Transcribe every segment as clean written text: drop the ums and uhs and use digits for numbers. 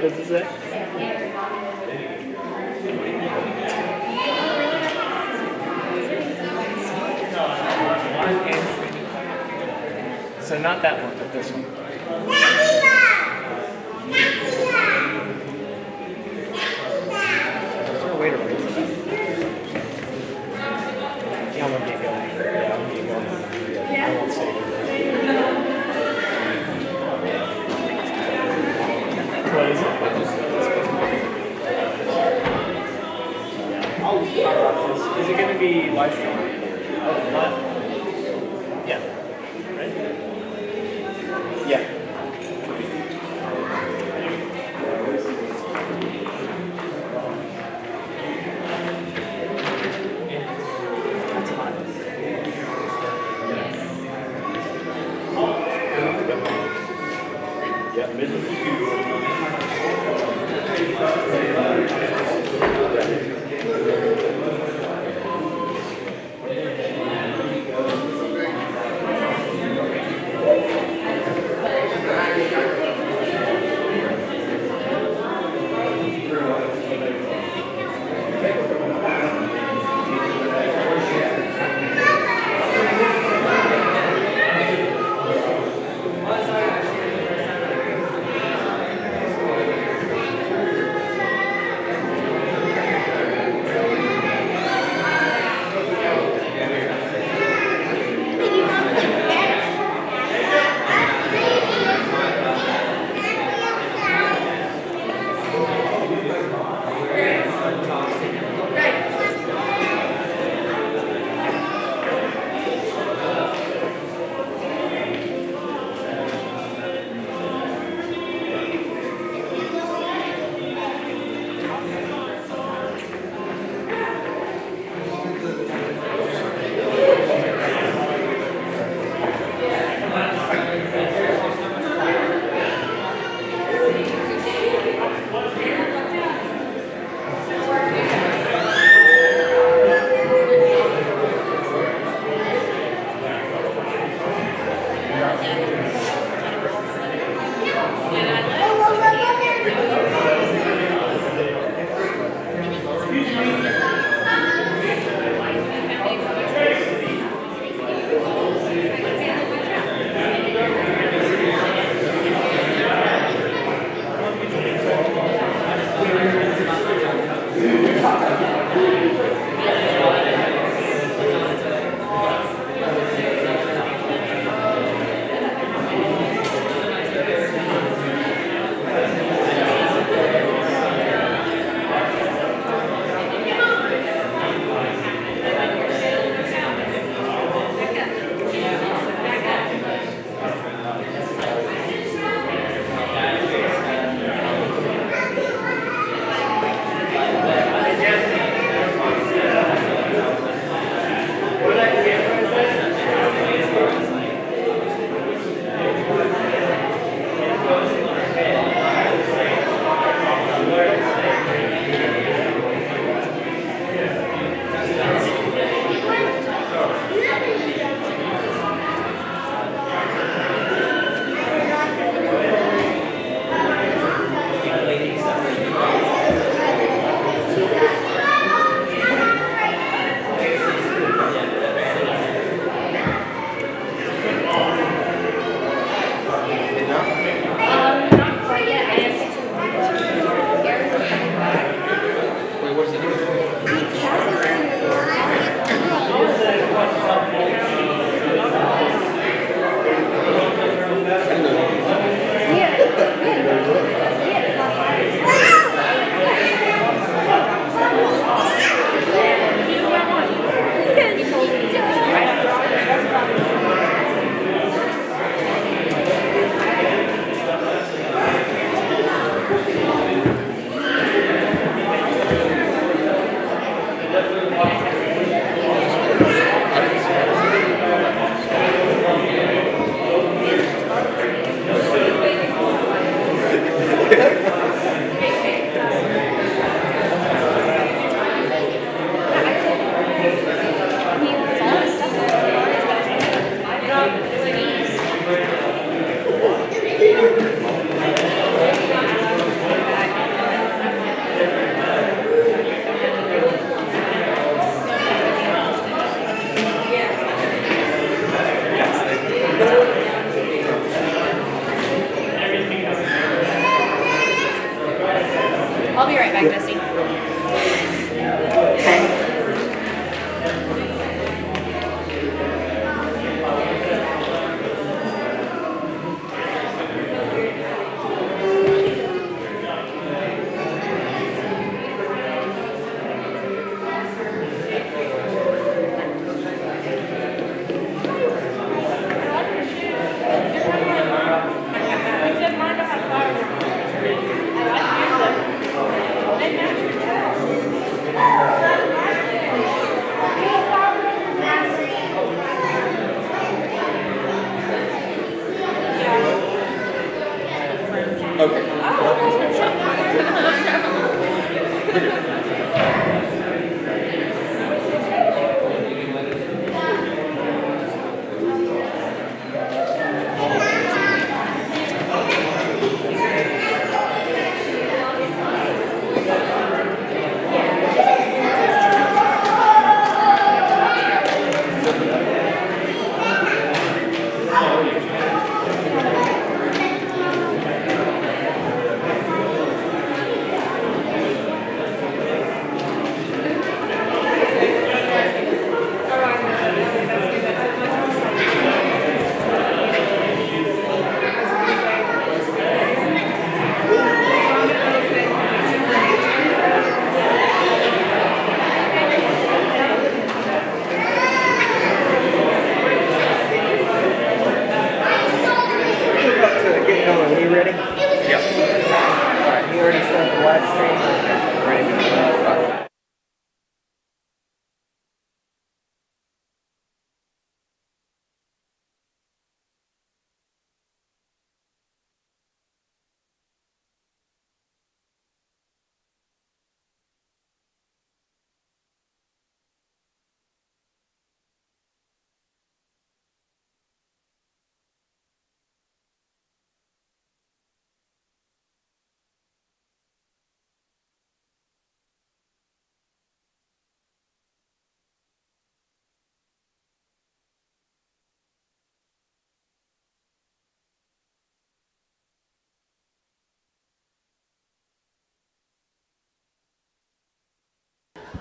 does it say? So not that one, but this one. Is there a way to read it? Yeah, I'm gonna get going. Yeah, I'm gonna get going. I won't save it. What is it? Is it gonna be live stream? Oh, not. Yeah. Right? Yeah. That's hot. Yeah,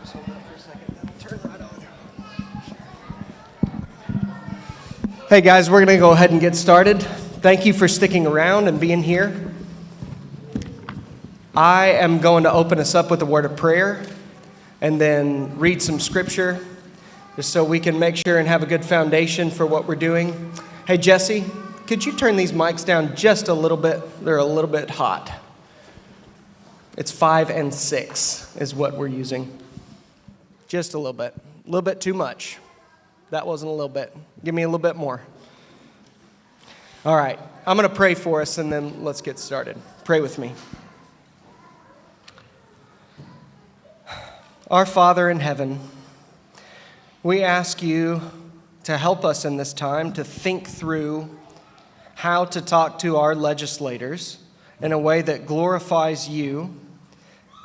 Just hold that for a second. That'll turn right on. Hey guys, we're going to go ahead and get started. Thank you for sticking around and being here. I am going to open us up with a word of prayer and then read some scripture just so we can make sure and have a good foundation for what we're doing. Hey, Jesse, could you turn these mics down just a little bit? They're a little bit hot. It's 5 and 6 is what we're using. Just a little bit too much. That wasn't a little bit. Give me a little bit more. All right, I'm going to pray for us and then let's get started. Pray with me. Our Father in heaven, we ask you to help us in this time to think through how to talk to our legislators in a way that glorifies you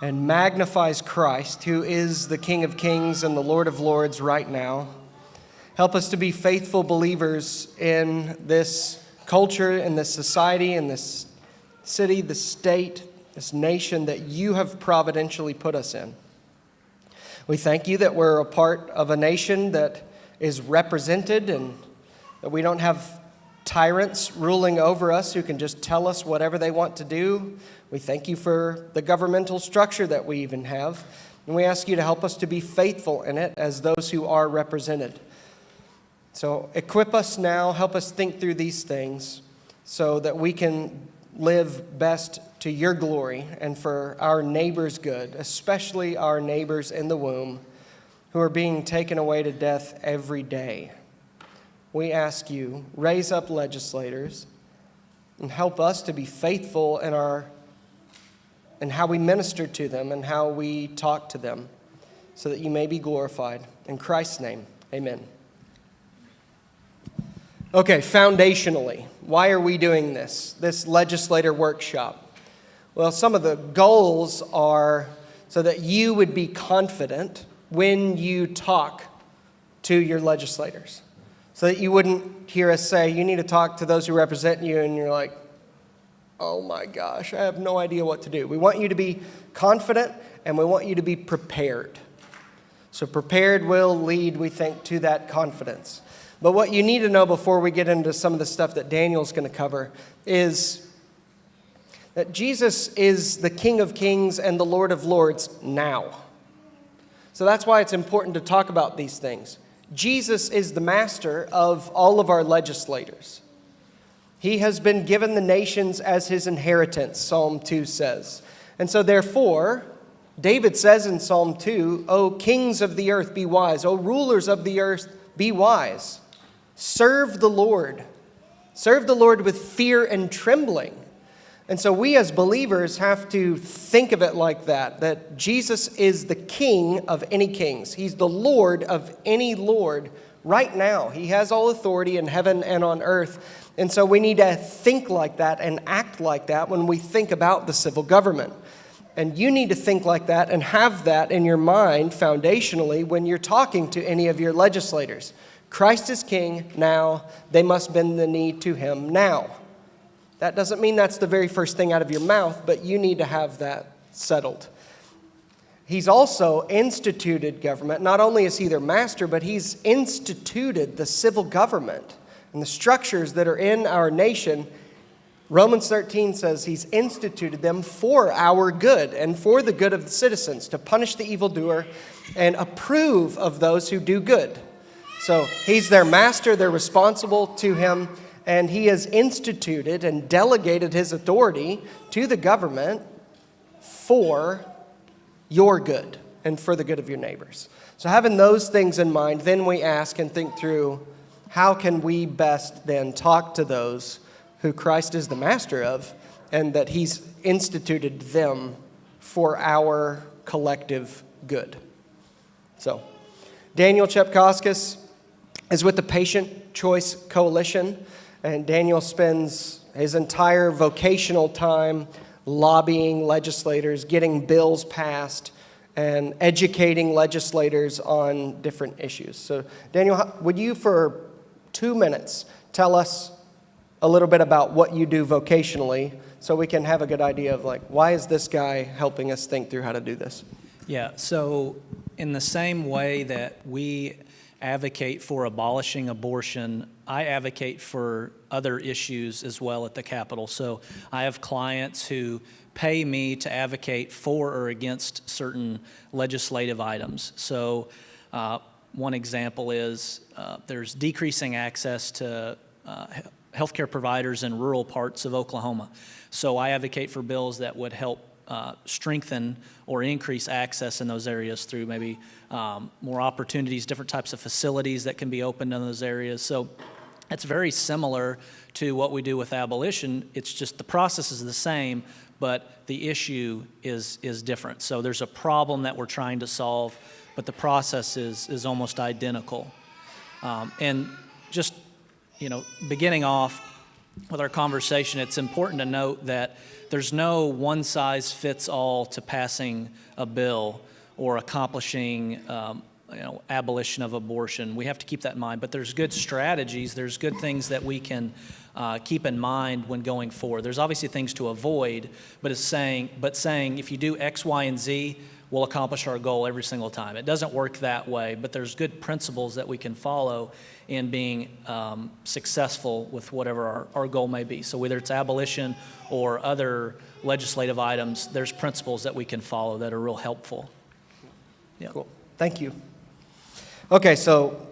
and magnifies Christ, who is the King of Kings and the Lord of Lords right now. Help us to be faithful believers in this culture, in this society, in this city, this state, this nation that you have providentially put us in. We thank you that we're a part of a nation that is represented and that we don't have tyrants ruling over us who can just tell us whatever they want to do. We thank you for the governmental structure that we even have. And we ask you to help us to be faithful in it as those who are represented. So equip us now, help us think through these things so that we can live best to your glory and for our neighbors' good, especially our neighbors in the womb who are being taken away to death every day. We ask you, raise up legislators and help us to be faithful in how we minister to them and how we talk to them so that you may be glorified. In Christ's name, amen. Okay, foundationally, why are we doing this legislator workshop? Well, some of the goals are so that you would be confident when you talk to your legislators. So that you wouldn't hear us say, you need to talk to those who represent you, and you're like, oh my gosh, I have no idea what to do. We want you to be confident, and we want you to be prepared. So prepared will lead, we think, to that confidence. But what you need to know before we get into some of the stuff that Daniel's going to cover is that Jesus is the King of Kings and the Lord of Lords now. So that's why it's important to talk about these things. Jesus is the master of all of our legislators. He has been given the nations as his inheritance, Psalm 2 says. And so therefore, David says in Psalm 2, O kings of the earth, be wise. O rulers of the earth, be wise. Serve the Lord. Serve the Lord with fear and trembling. And so we as believers have to think of it like that Jesus is the King of any kings. He's the Lord of any Lord right now. He has all authority in heaven and on earth. And so we need to think like that and act like that when we think about the civil government. And you need to think like that and have that in your mind foundationally when you're talking to any of your legislators. Christ is king now. They must bend the knee to him now. That doesn't mean that's the very first thing out of your mouth, but you need to have that settled. He's also instituted government. Not only is he their master, but he's instituted the civil government and the structures that are in our nation. Romans 13 says he's instituted them for our good and for the good of the citizens, to punish the evildoer and approve of those who do good. So he's their master, they're responsible to him, and he has instituted and delegated his authority to the government for your good and for the good of your neighbors. So having those things in mind, then we ask and think through, how can we best then talk to those who Christ is the master of and that he's instituted them for our collective good. So Daniel Chepkoskas is with the Patient Choice Coalition, and Daniel spends his entire vocational time lobbying legislators, getting bills passed, and educating legislators on different issues. So Daniel, would you for 2 minutes tell us a little bit about what you do vocationally so we can have a good idea of why is this guy helping us think through how to do this? Yeah, so in the same way that we advocate for abolishing abortion, I advocate for other issues as well at the Capitol. So I have clients who pay me to advocate for or against certain legislative items. So one example is there's decreasing access to healthcare providers in rural parts of Oklahoma. So I advocate for bills that would help strengthen or increase access in those areas through maybe more opportunities, different types of facilities that can be opened in those areas. So it's very similar to what we do with abolition. It's just the process is the same, but the issue is different. So there's a problem that we're trying to solve, but the process is almost identical. And just, beginning off with our conversation, it's important to note that there's no one-size-fits-all to passing a bill or accomplishing abolition of abortion. We have to keep that in mind. But there's good strategies. There's good things that we can keep in mind when going forward. There's obviously things to avoid, but saying if you do X, Y, and Z, we'll accomplish our goal every single time. It doesn't work that way, but there's good principles that we can follow in being successful with whatever our goal may be. So whether it's abolition or other legislative items, there's principles that we can follow that are real helpful. Yeah. Cool. Thank you. Okay, so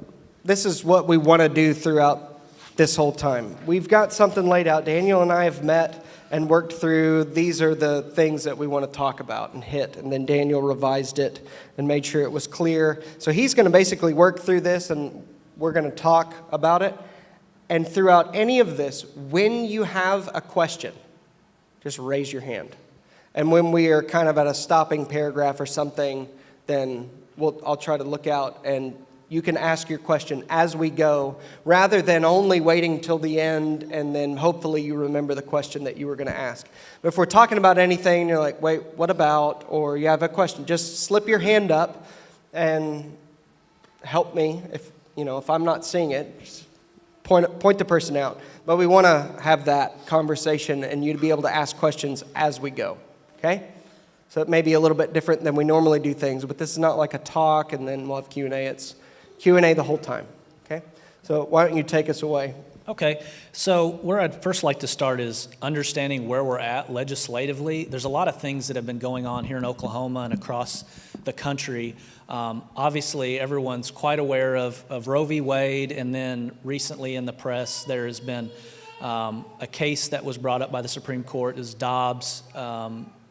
this is what we want to do throughout this whole time. We've got something laid out. Daniel and I have met and worked through, these are the things that we want to talk about and hit. And then Daniel revised it and made sure it was clear. So he's going to basically work through this, and we're going to talk about it. And throughout any of this, when you have a question, just raise your hand. And when we are kind of at a stopping paragraph or something, then I'll try to look out, and you can ask your question as we go, rather than only waiting till the end and then hopefully you remember the question that you were going to ask. But if we're talking about anything and you're like, wait, what about? Or you have a question, just slip your hand up and help me. If I'm not seeing it, just point the person out. But we want to have that conversation and you to be able to ask questions as we go, okay? So it may be a little bit different than we normally do things, but this is not like a talk and then we'll have Q&A. It's Q&A the whole time, okay? So why don't you take us away? Okay, so where I'd first like to start is understanding where we're at legislatively. There's a lot of things that have been going on here in Oklahoma and across the country. Obviously, everyone's quite aware of Roe v. Wade, and then recently in the press there has been a case that was brought up by the Supreme Court is Dobbs.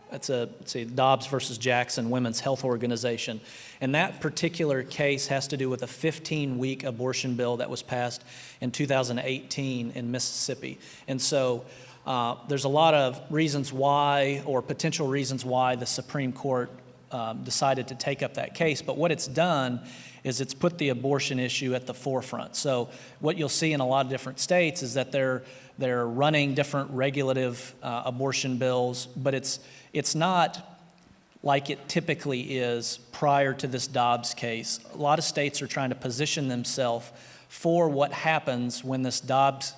It's a Dobbs versus Jackson Women's Health Organization. And that particular case has to do with a 15-week abortion bill that was passed in 2018 in Mississippi. And so there's a lot of reasons why, or potential reasons why, the Supreme Court decided to take up that case. But what it's done is it's put the abortion issue at the forefront. So what you'll see in a lot of different states is that they're running different regulative abortion bills, but it's not like it typically is prior to this Dobbs case. A lot of states are trying to position themselves for what happens when this Dobbs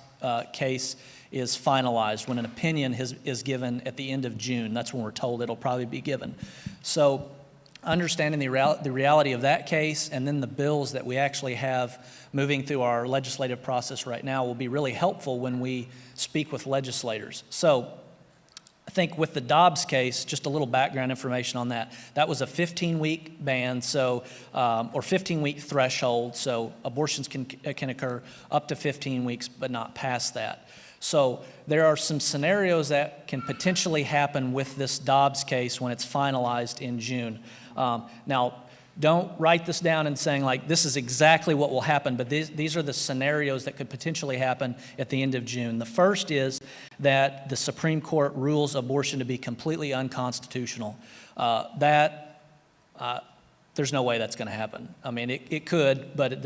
case is finalized, when an opinion is given at the end of June. That's when we're told it'll probably be given. So understanding the reality of that case and then the bills that we actually have moving through our legislative process right now will be really helpful when we speak with legislators. So I think with the Dobbs case, just a little background information on that. That was a 15-week ban, or 15-week threshold, so abortions can occur up to 15 weeks, but not past that. So there are some scenarios that can potentially happen with this Dobbs case when it's finalized in June. Now, don't write this down and saying like this is exactly what will happen, but these are the scenarios that could potentially happen at the end of June. The first is that the Supreme Court rules abortion to be completely unconstitutional. There's no way that's going to happen. I mean, it could, but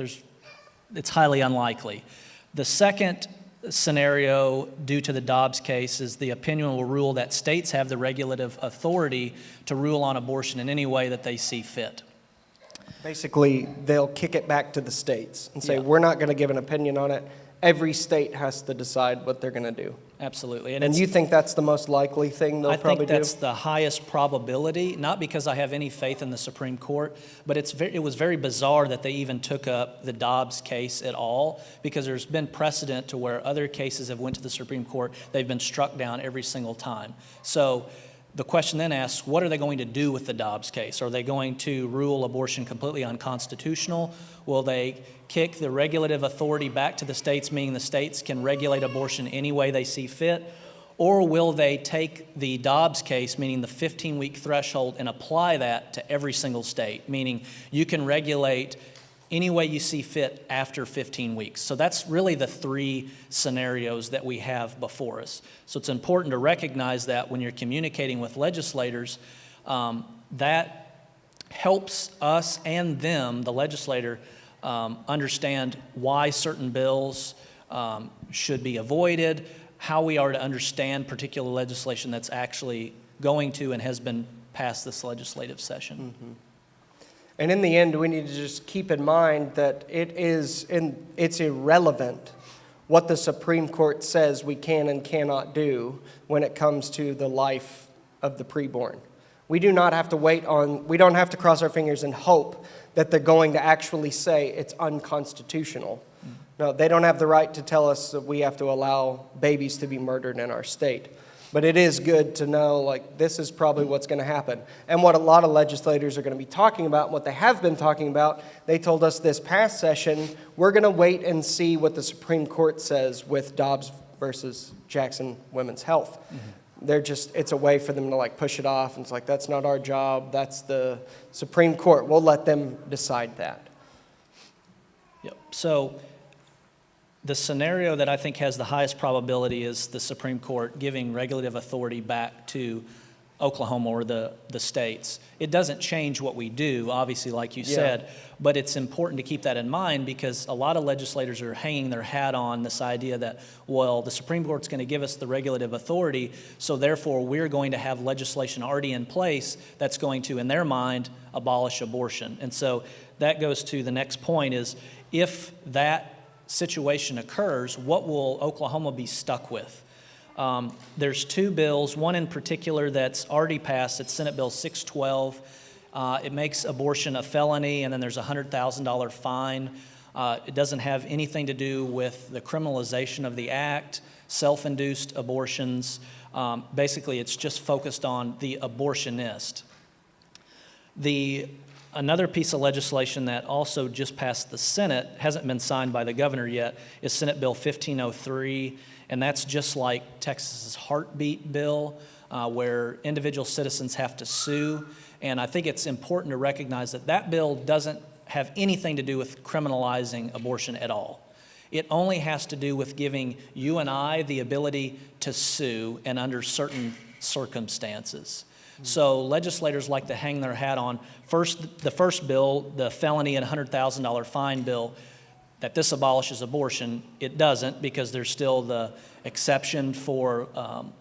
it's highly unlikely. The second scenario due to the Dobbs case is the opinion will rule that states have the regulative authority to rule on abortion in any way that they see fit. Basically, they'll kick it back to the states and say, Yeah. we're not going to give an opinion on it. Every state has to decide what they're going to do. Absolutely. And you think that's the most likely thing they'll I probably think do? that's the highest probability, not because I have any faith in the Supreme Court, but it was very bizarre that they even took up the Dobbs case at all, because there's been precedent to where other cases have went to the Supreme Court, they've been struck down every single time. So the question then asks, what are they going to do with the Dobbs case? Are they going to rule abortion completely unconstitutional? Will they kick the regulative authority back to the states, meaning the states can regulate abortion any way they see fit? Or will they take the Dobbs case, meaning the 15-week threshold, and apply that to every single state, meaning you can regulate any way you see fit after 15 weeks. So that's really the three scenarios that we have before us. So it's important to recognize that when you're communicating with legislators, that helps us and them, the legislator, understand why certain bills should be avoided, how we are to understand particular legislation that's actually going to and has been passed this legislative session. Mm-hmm. And in the end, we need to just keep in mind that it's irrelevant what the Supreme Court says we can and cannot do when it comes to the life of the preborn. We do not have to we don't have to cross our fingers and hope that they're going to actually say it's unconstitutional. No, they don't have the right to tell us that we have to allow babies to be murdered in our state. But it is good to know, like, this is probably what's going to happen. And what a lot of legislators are going to be talking about, and what they have been talking about, they told us this past session, we're going to wait and see what the Supreme Court says with Dobbs versus Jackson Women's Health. Mm-hmm. It's a way for them to, like, push it off. And it's like, that's not our job. That's the Supreme Court. We'll let them decide that. Yep. So the scenario that I think has the highest probability is the Supreme Court giving regulative authority back to Oklahoma or the states. It doesn't change what we do, obviously, like you said, but it's important to keep that in mind, because a lot of legislators are hanging their hat on this idea that, well, the Supreme Court's going to give us the regulative authority, so therefore we're going to have legislation already in place that's going to, in their mind, abolish abortion. And so that goes to the next point is, if that situation occurs, what will Oklahoma be stuck with? There's two bills, one in particular that's already passed. It's Senate Bill 612. It makes abortion a felony, and then there's a $100,000 fine. It doesn't have anything to do with the criminalization of the act, self-induced abortions. Basically, it's just focused on the abortionist. Another piece of legislation that also just passed the Senate, hasn't been signed by the governor yet, is Senate Bill 1503, and that's just like Texas's heartbeat bill, where individual citizens have to sue. And I think it's important to recognize that that bill doesn't have anything to do with criminalizing abortion at all. It only has to do with giving you and I the ability to sue, and under certain circumstances. So legislators like to hang their hat on the first bill, the felony and $100,000 fine bill, that this abolishes abortion. It doesn't, because there's still the exception for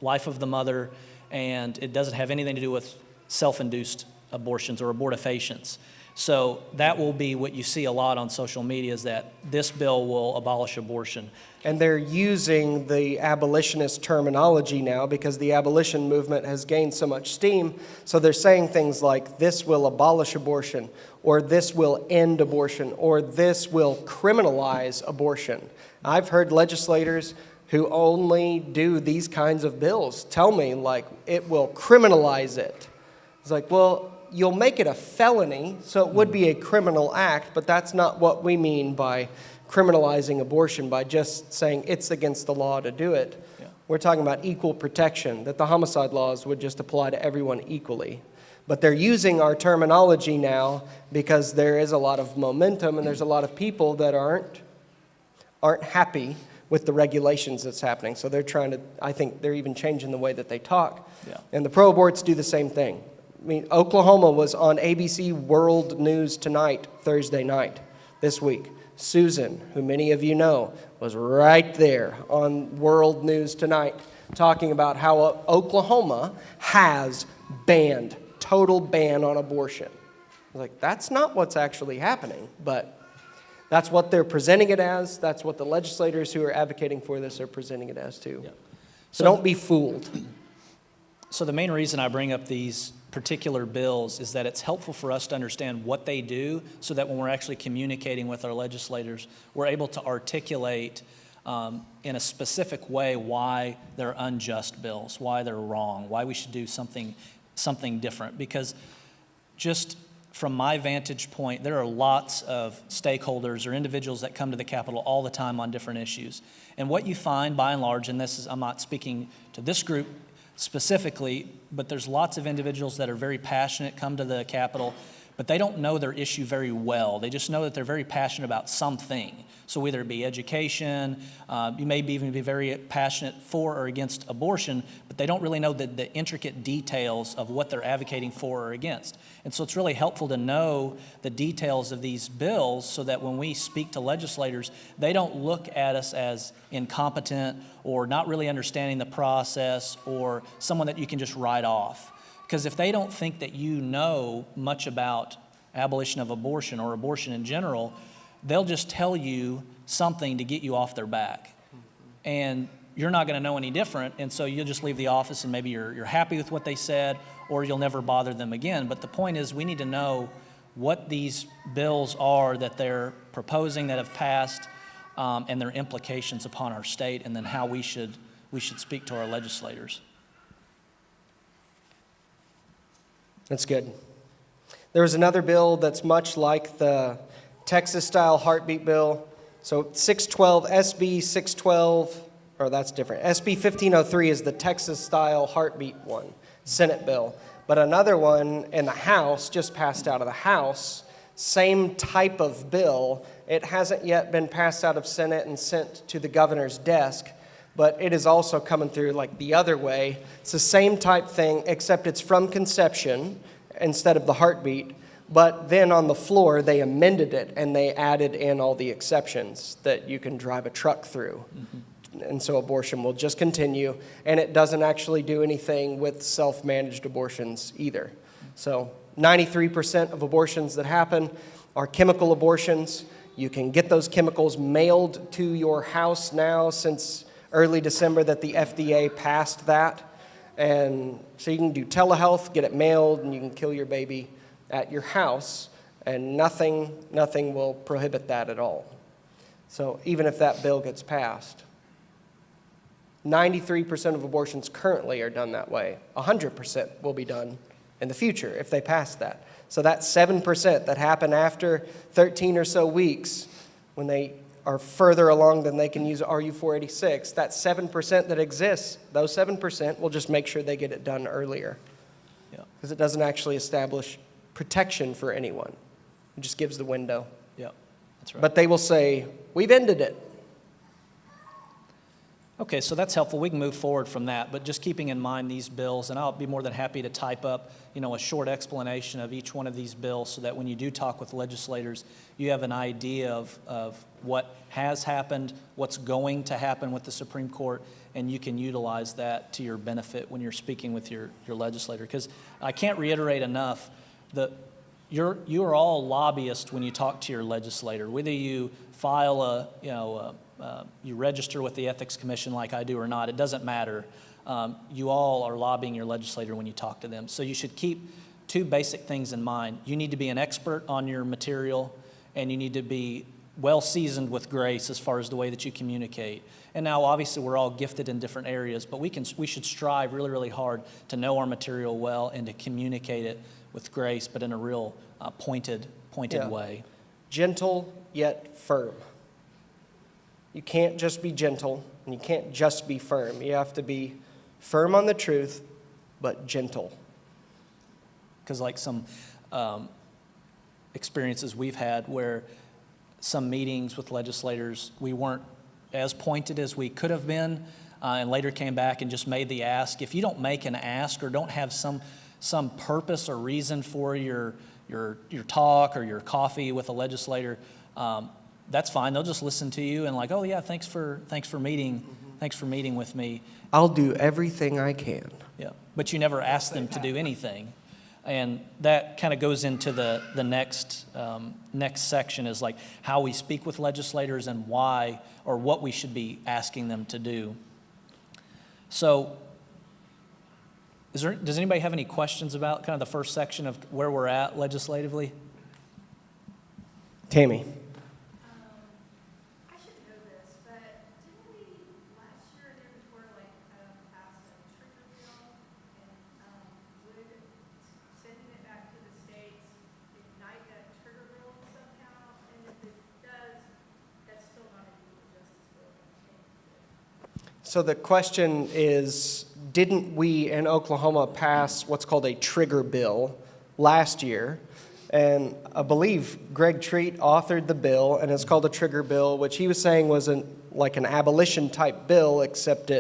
life of the mother, and it doesn't have anything to do with self-induced abortions or abortifacients. So that will be what you see a lot on social media, is that this bill will abolish abortion. And they're using the abolitionist terminology now because the abolition movement has gained so much steam. So they're saying things like, this will abolish abortion, or this will end abortion, or this will criminalize abortion. I've heard legislators who only do these kinds of bills tell me, like, it will criminalize it. It's like, well, you'll make it a felony, so it would be a criminal act, but that's not what we mean by criminalizing abortion, by just saying it's against the law to do it. Yeah. We're talking about equal protection, that the homicide laws would just apply to everyone equally. But they're using our terminology now because there is a lot of momentum, and there's a lot of people that aren't happy with the regulations that's happening. So they're trying to, I think they're even changing the way that they talk. Yeah. And the pro-aborts do the same thing. I mean, Oklahoma was on ABC World News Tonight, Thursday night, this week. Susan, who many of you know, was right there on World News Tonight talking about how Oklahoma has total ban on abortion. was like, that's not what's actually happening, but that's what they're presenting it as. That's what the legislators who are advocating for this are presenting it as too. Yeah. So don't be fooled. So the main reason I bring up these particular bills is that it's helpful for us to understand what they do so that when we're actually communicating with our legislators, we're able to articulate in a specific way why they're unjust bills, why they're wrong, why we should do something different. Because just from my vantage point, there are lots of stakeholders or individuals that come to the Capitol all the time on different issues. And what you find by and large, and this is, I'm not speaking to this group specifically, but there's lots of individuals that are very passionate, come to the Capitol, but they don't know their issue very well. They just know that they're very passionate about something. So whether it be education, you may even be very passionate for or against abortion, but they don't really know the intricate details of what they're advocating for or against. And so it's really helpful to know the details of these bills so that when we speak to legislators, they don't look at us as incompetent or not really understanding the process or someone that you can just write off. Because if they don't think that you know much about abolition of abortion or abortion in general, they'll just tell you something to get you off their back. And you're not going to know any different, and so you'll just leave the office and maybe you're happy with what they said or you'll never bother them again. But the point is we need to know what these bills are that they're proposing that have passed and their implications upon our state, and then how we should speak to our legislators. That's good. There was another bill that's much like the Texas-style heartbeat bill. So 612, SB 612, or that's different. SB 1503 is the Texas-style heartbeat one, Senate bill. But another one in the House, just passed out of the House, same type of bill. It hasn't yet been passed out of Senate and sent to the governor's desk, but it is also coming through like the other way. It's the same type thing, except it's from conception instead of the heartbeat. But then on the floor, they amended it and they added in all the exceptions that you can drive a truck through. Mm-hmm. And so abortion will just continue, and it doesn't actually do anything with self-managed abortions either. So 93% of abortions that happen are chemical abortions. You can get those chemicals mailed to your house now since early December that the FDA passed that. And so you can do telehealth, get it mailed, and you can kill your baby at your house, and nothing will prohibit that at all. So even if that bill gets passed, 93% of abortions currently are done that way. 100% will be done in the future if they pass that. So that 7% that happen after 13 or so weeks, when they are further along than they can use RU486, that 7% that exists, those 7% will just make sure they get it done earlier. Because it doesn't actually establish protection for anyone. It just gives the window. Yeah, that's right. But they will say, we've ended it. Okay, so that's helpful. We can move forward from that, but just keeping in mind these bills, and I'll be more than happy to type up, a short explanation of each one of these bills so that when you do talk with legislators, you have an idea of what has happened, what's going to happen with the Supreme Court, and you can utilize that to your benefit when you're speaking with your legislator. Because I can't reiterate enough that you are all lobbyists when you talk to your legislator, whether you file you register with the Ethics Commission like I do or not, it doesn't matter. You all are lobbying your legislator when you talk to them. So you should keep two basic things in mind. You need to be an expert on your material, and you need to be well seasoned with grace as far as the way that you communicate. And now obviously we're all gifted in different areas, but we should strive really, really hard to know our material well and to communicate it with grace, but in a real pointed way. Gentle yet firm. You can't just be gentle, and you can't just be firm. You have to be firm on the truth, but gentle. Because like some experiences we've had where some meetings with legislators, we weren't as pointed as we could have been, and later came back and just made the ask. If you don't make an ask or don't have some purpose or reason for your talk or your coffee with a legislator, that's fine. They'll just listen to you and like, oh yeah, thanks for meeting with me. I'll do everything I can. Yeah, but you never ask them to do anything. And that kind of goes into the next section, is like how we speak with legislators and why, or what we should be asking them to do. So does anybody have any questions about kind of the first section of where we're at legislatively? Tammy. I should know this, but didn't we, last year, there were passed a trigger bill, and would sending it back to the states ignite that trigger bill somehow? And if it does, that's still not a legal justice bill. So the question is, didn't we in Oklahoma pass what's called a trigger bill last year? And I believe Greg Treat authored the bill, and it's called a trigger bill, which he was saying was like an abolition type bill, except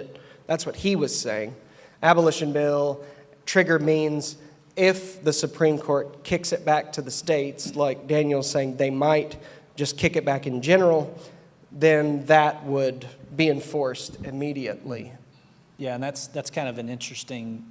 that's what he was saying. Abolition bill, trigger means if the Supreme Court kicks it back to the states, like Daniel's saying they might just kick it back in general, then that would be enforced immediately. Yeah, and that's kind of an interesting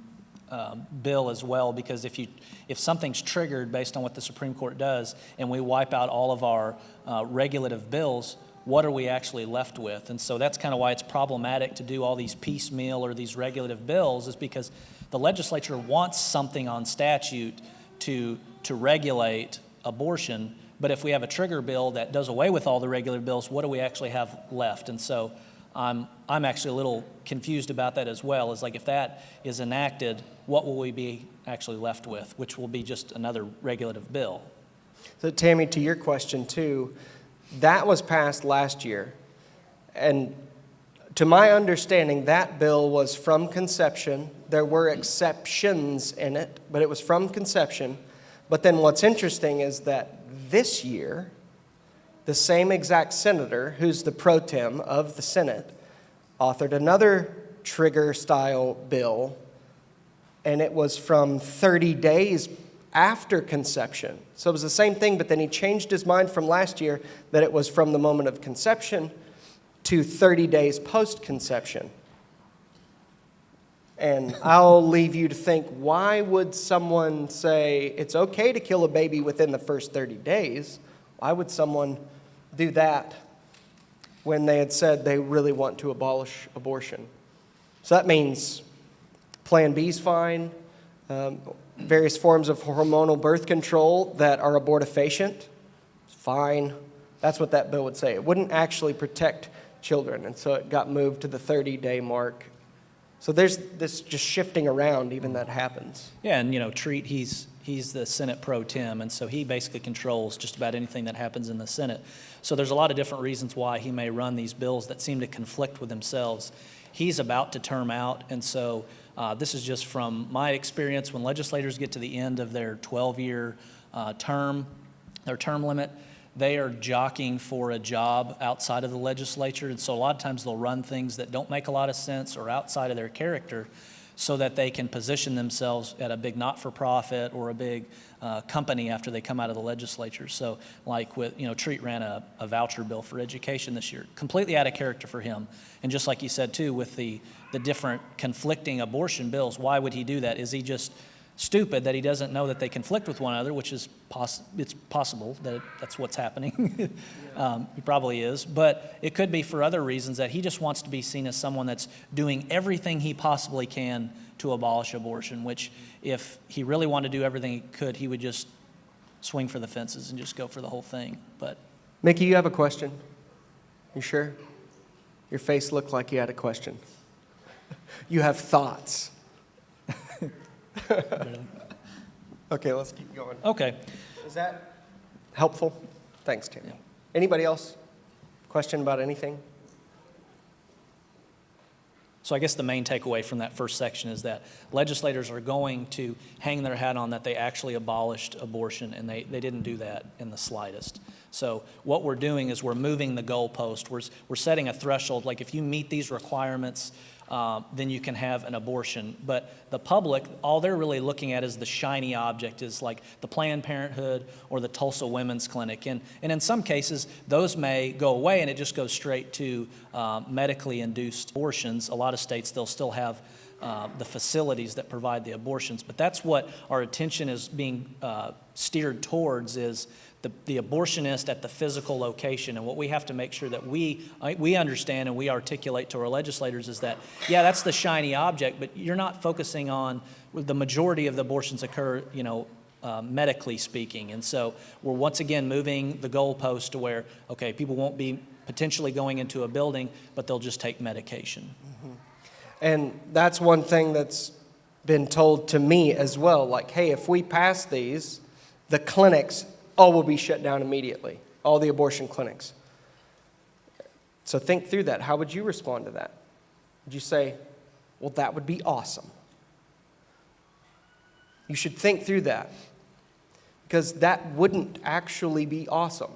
bill as well, because if something's triggered based on what the Supreme Court does, and we wipe out all of our regulative bills, what are we actually left with? And so that's kind of why it's problematic to do all these piecemeal or these regulative bills, is because the legislature wants something on statute to regulate abortion, but if we have a trigger bill that does away with all the regular bills, what do we actually have left? And so I'm actually a little confused about that as well. Is like, if that is enacted, what will we be actually left with, which will be just another regulative bill? So Tammy, to your question too, that was passed last year. And to my understanding, that bill was from conception. There were exceptions in it, but it was from conception. But then what's interesting is that this year, the same exact senator, who's the pro tem of the Senate, authored another trigger-style bill, and it was from 30 days after conception. So it was the same thing, but then he changed his mind from last year that it was from the moment of conception to 30 days post-conception. And I'll leave you to think, why would someone say it's okay to kill a baby within the first 30 days? Why would someone do that when they had said they really want to abolish abortion? So that means Plan B's fine, various forms of hormonal birth control that are abortifacient, fine. That's what that bill would say. It wouldn't actually protect children, and so it got moved to the 30-day mark. So there's this just shifting around, even that happens. Yeah, and Treat, he's the Senate pro tem, and so he basically controls just about anything that happens in the Senate. So there's a lot of different reasons why he may run these bills that seem to conflict with themselves. He's about to term out, and so this is just from my experience. When legislators get to the end of their 12-year term, their term limit, they are jockeying for a job outside of the legislature, and so a lot of times they'll run things that don't make a lot of sense or outside of their character, so that they can position themselves at a big not-for-profit or a big company after they come out of the legislature. So like with, Treat ran a voucher bill for education this year, completely out of character for him. And just like you said too, with the different conflicting abortion bills, why would he do that? Is he just stupid that he doesn't know that they conflict with one another, which is it's possible that that's what's happening. He probably is, but it could be for other reasons, that he just wants to be seen as someone that's doing everything he possibly can to abolish abortion, which if he really wanted to do everything he could, he would just swing for the fences and just go for the whole thing. But Mickey, you have a question? You sure? Your face looked like you had a question. You have thoughts. Okay, let's keep going. okay. Is that helpful? Thanks, Tim. Yeah. Anybody else? Question about anything? So I guess the main takeaway from that first section is that legislators are going to hang their hat on that they actually abolished abortion, and they didn't do that in the slightest. So what we're doing is we're moving the goalpost. We're setting a threshold, like if you meet these requirements, then you can have an abortion. But the public, all they're really looking at is the shiny object, is like the Planned Parenthood or the Tulsa Women's Clinic. And in some cases, those may go away and it just goes straight to medically induced abortions. A lot of states, they'll still have the facilities that provide the abortions. But that's what our attention is being steered towards, is the abortionist at the physical location. And what we have to make sure that we understand and we articulate to our legislators is that, yeah, that's the shiny object, but you're not focusing on the majority of the abortions occur, medically speaking. And so we're once again moving the goalpost to where, okay, people won't be potentially going into a building, but they'll just take medication. Mm-hmm. And that's one thing that's been told to me as well. Like, hey, if we pass these, the clinics all will be shut down immediately, all the abortion clinics. So think through that. How would you respond to that? Would you say, well, that would be awesome? You should think through that, because that wouldn't actually be awesome.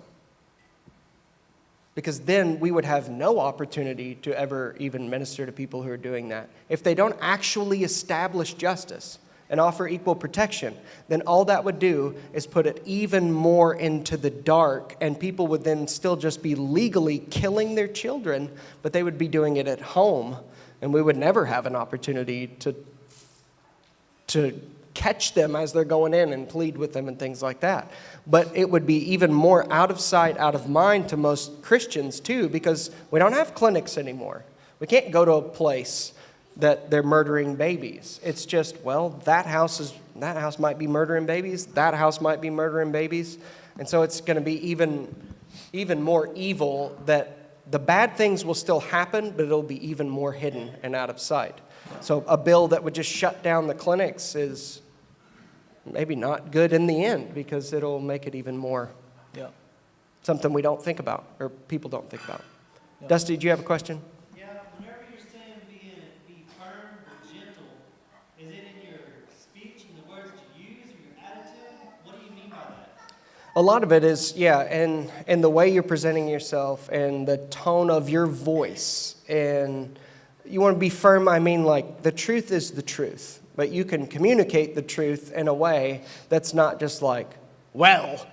Because then we would have no opportunity to ever even minister to people who are doing that. If they don't actually establish justice and offer equal protection, then all that would do is put it even more into the dark, and people would then still just be legally killing their children, but they would be doing it at home, and we would never have an opportunity to catch them as they're going in and plead with them and things like that. But it would be even more out of sight, out of mind to most Christians too, because we don't have clinics anymore. We can't go to a place that they're murdering babies. It's just, well, that house might be murdering babies, that house might be murdering babies. And so it's going to be even more evil, that the bad things will still happen, but it'll be even more hidden and out of sight. So a bill that would just shut down the clinics is maybe not good in the end, because it'll make it even more something we don't think about, or people don't think about. Dusty, did you have a question? Whenever you're saying be firm or gentle, is it in your speech and the words that you use, or your attitude? What do you mean by that? A lot of it is, and the way you're presenting yourself and the tone of your voice. And you want to be firm, I mean, like, the truth is the truth. But you can communicate the truth in a way that's not just like, well,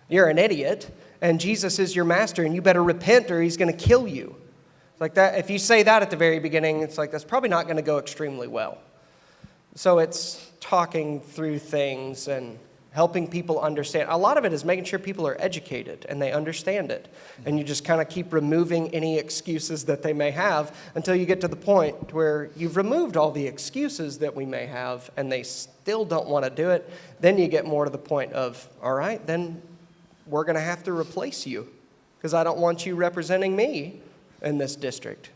you're an idiot, and Jesus is your master, and you better repent or he's going to kill you. Like that, if you say that at the very beginning, it's like, that's probably not going to go extremely well. So it's talking through things and helping people understand. A lot of it is making sure people are educated and they understand it. And you just kind of keep removing any excuses that they may have until you get to the point where you've removed all the excuses that we may have and they still don't want to do it. Then you get more to the point of, all right, then we're going to have to replace you because I don't want you representing me in this district.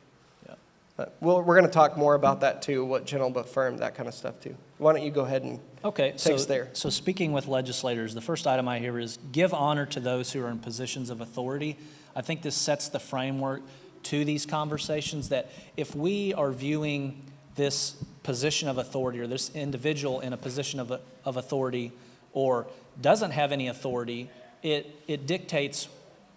We're going to talk more about that too, what gentle but firm, that kind of stuff too. Why don't you go ahead and take us there? So speaking with legislators, the first item I hear is give honor to those who are in positions of authority. I think this sets the framework to these conversations, that if we are viewing this position of authority or this individual in a position of authority or doesn't have any authority, it dictates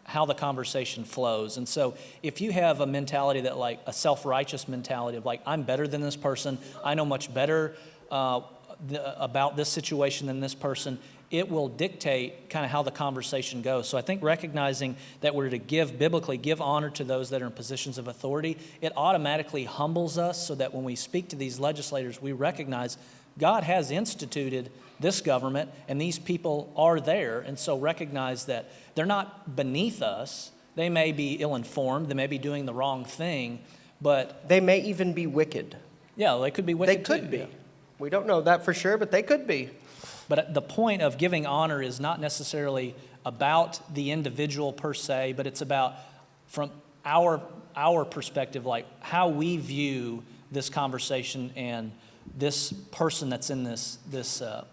how the conversation flows. And so if you have a mentality that, like a self-righteous mentality of like, I'm better than this person, I know much better about this situation than this person, it will dictate kind of how the conversation goes. So I think recognizing that we're to biblically give honor to those that are in positions of authority, it automatically humbles us so that when we speak to these legislators, we recognize God has instituted this government and these people are there. And so recognize that they're not beneath us. They may be ill-informed. They may be doing the wrong thing, but they may even be wicked. Yeah, they could be wicked. They could be. Yeah. We don't know that for sure, but they could be. But the point of giving honor is not necessarily about the individual per se, but it's about from our perspective, like how we view this conversation and this person that's in this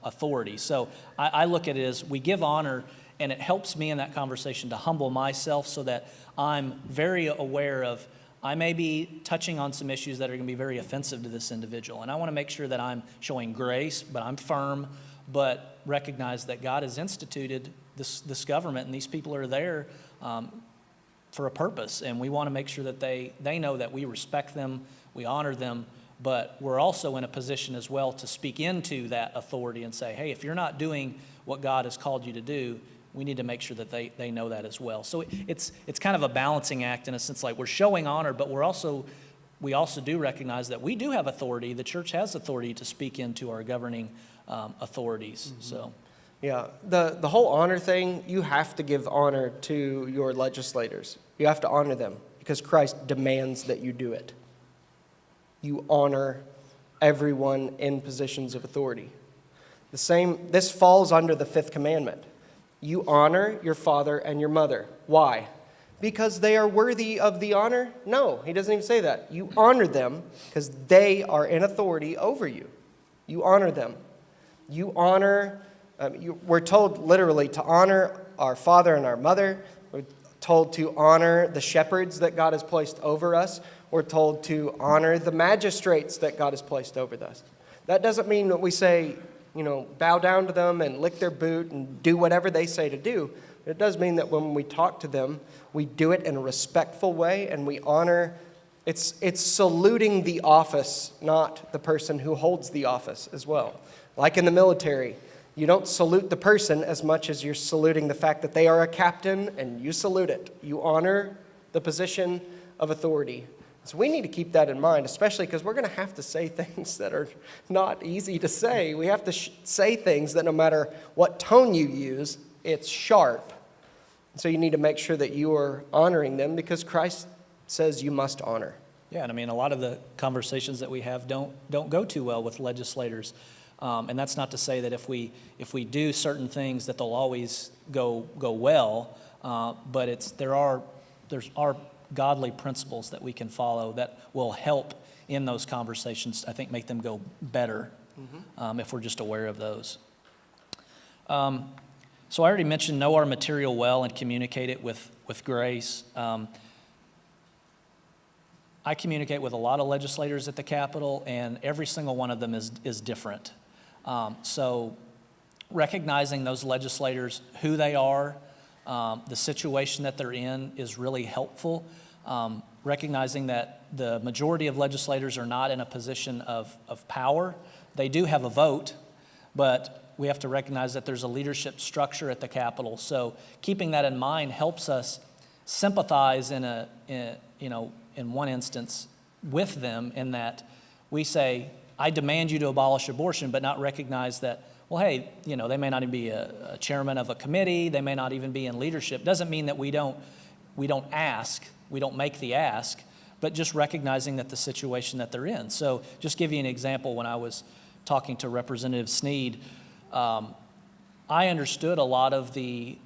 authority. So I look at it as we give honor, and it helps me in that conversation to humble myself so that I'm very aware of I may be touching on some issues that are going to be very offensive to this individual. And I want to make sure that I'm showing grace, but I'm firm, but recognize that God has instituted this government and these people are there for a purpose, and we want to make sure that they know that we respect them, we honor them, but we're also in a position as well to speak into that authority and say, hey, if you're not doing what God has called you to do, we need to make sure that they know that as well. So it's kind of a balancing act in a sense, like we're showing honor, but we also do recognize that we do have authority. The church has authority to speak into our governing authorities. Mm-hmm. So, yeah, the whole honor thing, you have to give honor to your legislators. You have to honor them because Christ demands that you do it. You honor everyone in positions of authority. This falls under the fifth commandment. You honor your father and your mother. Why? Because they are worthy of the honor? No, he doesn't even say that. You honor them because they are in authority over you. You honor them. You honor, we're told literally to honor our father and our mother. We're told to honor the shepherds that God has placed over us. We're told to honor the magistrates that God has placed over us. That doesn't mean that we say, bow down to them and lick their boot and do whatever they say to do. It does mean that when we talk to them, we do it in a respectful way and we honor. It's saluting the office, not the person who holds the office as well. Like in the military, you don't salute the person as much as you're saluting the fact that they are a captain and you salute it. You honor the position of authority. So we need to keep that in mind, especially because we're going to have to say things that are not easy to say. We have to say things that no matter what tone you use, it's sharp. So you need to make sure that you are honoring them because Christ says you must honor. Yeah, and I mean, a lot of the conversations that we have don't go too well with legislators. And that's not to say that if we do certain things that they'll always go well, but there's godly principles that we can follow that will help in those conversations, I think, make them go better if we're just aware of those. So I already mentioned know our material well and communicate it with grace. I communicate with a lot of legislators at the Capitol, and every single one of them is different. So recognizing those legislators, who they are, the situation that they're in is really helpful. Recognizing that the majority of legislators are not in a position of power. They do have a vote, but we have to recognize that there's a leadership structure at the Capitol. So keeping that in mind helps us sympathize in one instance with them in that we say, I demand you to abolish abortion, but not recognize that, well, hey, they may not even be a chairman of a committee, they may not even be in leadership. Doesn't mean that we don't ask, we don't make the ask, but just recognizing that the situation that they're in. So just give you an example, when I was talking to Representative Sneed, I understood a lot of the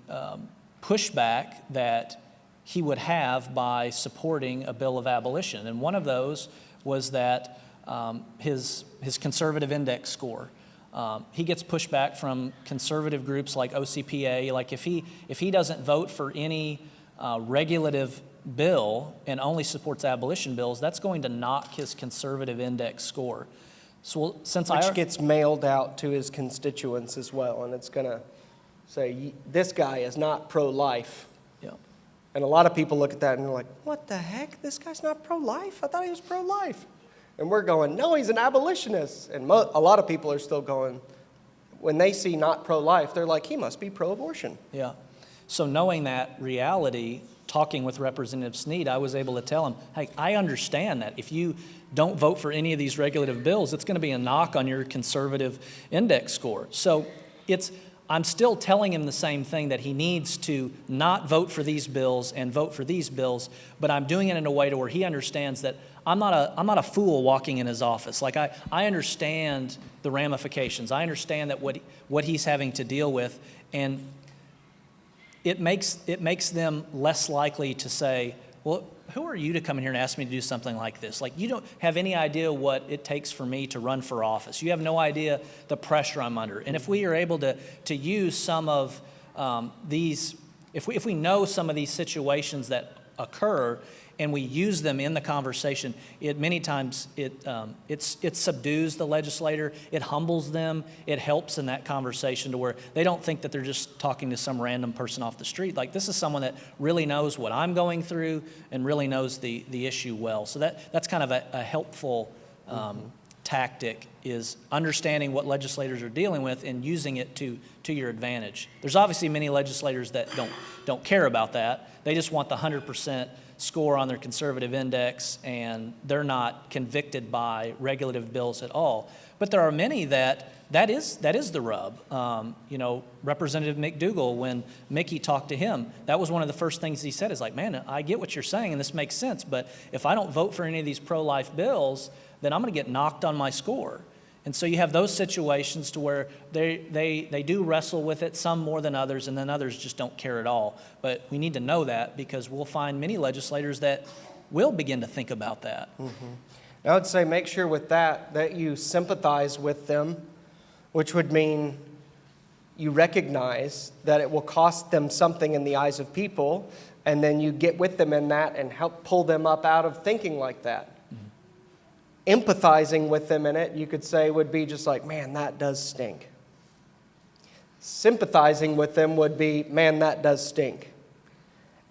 pushback that he would have by supporting a bill of abolition. And one of those was that his conservative index score. He gets pushback from conservative groups like OCPA. Like if he doesn't vote for any regulative bill and only supports abolition bills, that's going to knock his conservative index score. So which gets mailed out to his constituents as well, and it's going to say, this guy is not pro-life. Yeah. And a lot of people look at that and they're like, what the heck? This guy's not pro-life? I thought he was pro-life. And we're going, no, he's an abolitionist. And a lot of people are still going, when they see not pro-life, they're like, he must be pro-abortion. Yeah. So knowing that reality, talking with Representative Sneed, I was able to tell him, hey, I understand that if you don't vote for any of these regulative bills, it's going to be a knock on your conservative index score. So I'm still telling him the same thing, that he needs to not vote for these bills and vote for these bills, but I'm doing it in a way to where he understands that I'm not a fool walking in his office. Like I understand the ramifications. I understand that what he's having to deal with, and it makes them less likely to say, well, who are you to come in here and ask me to do something like this? Like, you don't have any idea what it takes for me to run for office. You have no idea the pressure I'm under. And if we are able to use some of these, if we know some of these situations that occur, and we use them in the conversation, many times it subdues the legislator, it humbles them, it helps in that conversation to where they don't think that they're just talking to some random person off the street. Like, this is someone that really knows what I'm going through and really knows the issue well. So that's kind of a helpful tactic, is understanding what legislators are dealing with and using it to your advantage. There's obviously many legislators that don't care about that. They just want the 100% score on their conservative index, and they're not convicted by regulative bills at all. But there are many that is the rub. Representative McDougal, when Mickey talked to him, that was one of the first things he said, is like, man, I get what you're saying and this makes sense, but if I don't vote for any of these pro-life bills, then I'm going to get knocked on my score. And so you have those situations to where they do wrestle with it, some more than others, and then others just don't care at all. But we need to know that, because we'll find many legislators that will begin to think about that. I would say make sure with that you sympathize with them, which would mean you recognize that it will cost them something in the eyes of people, and then you get with them in that and help pull them up out of thinking like that. Empathizing with them in it, you could say, would be just like, man, that does stink. Sympathizing with them would be, man, that does stink.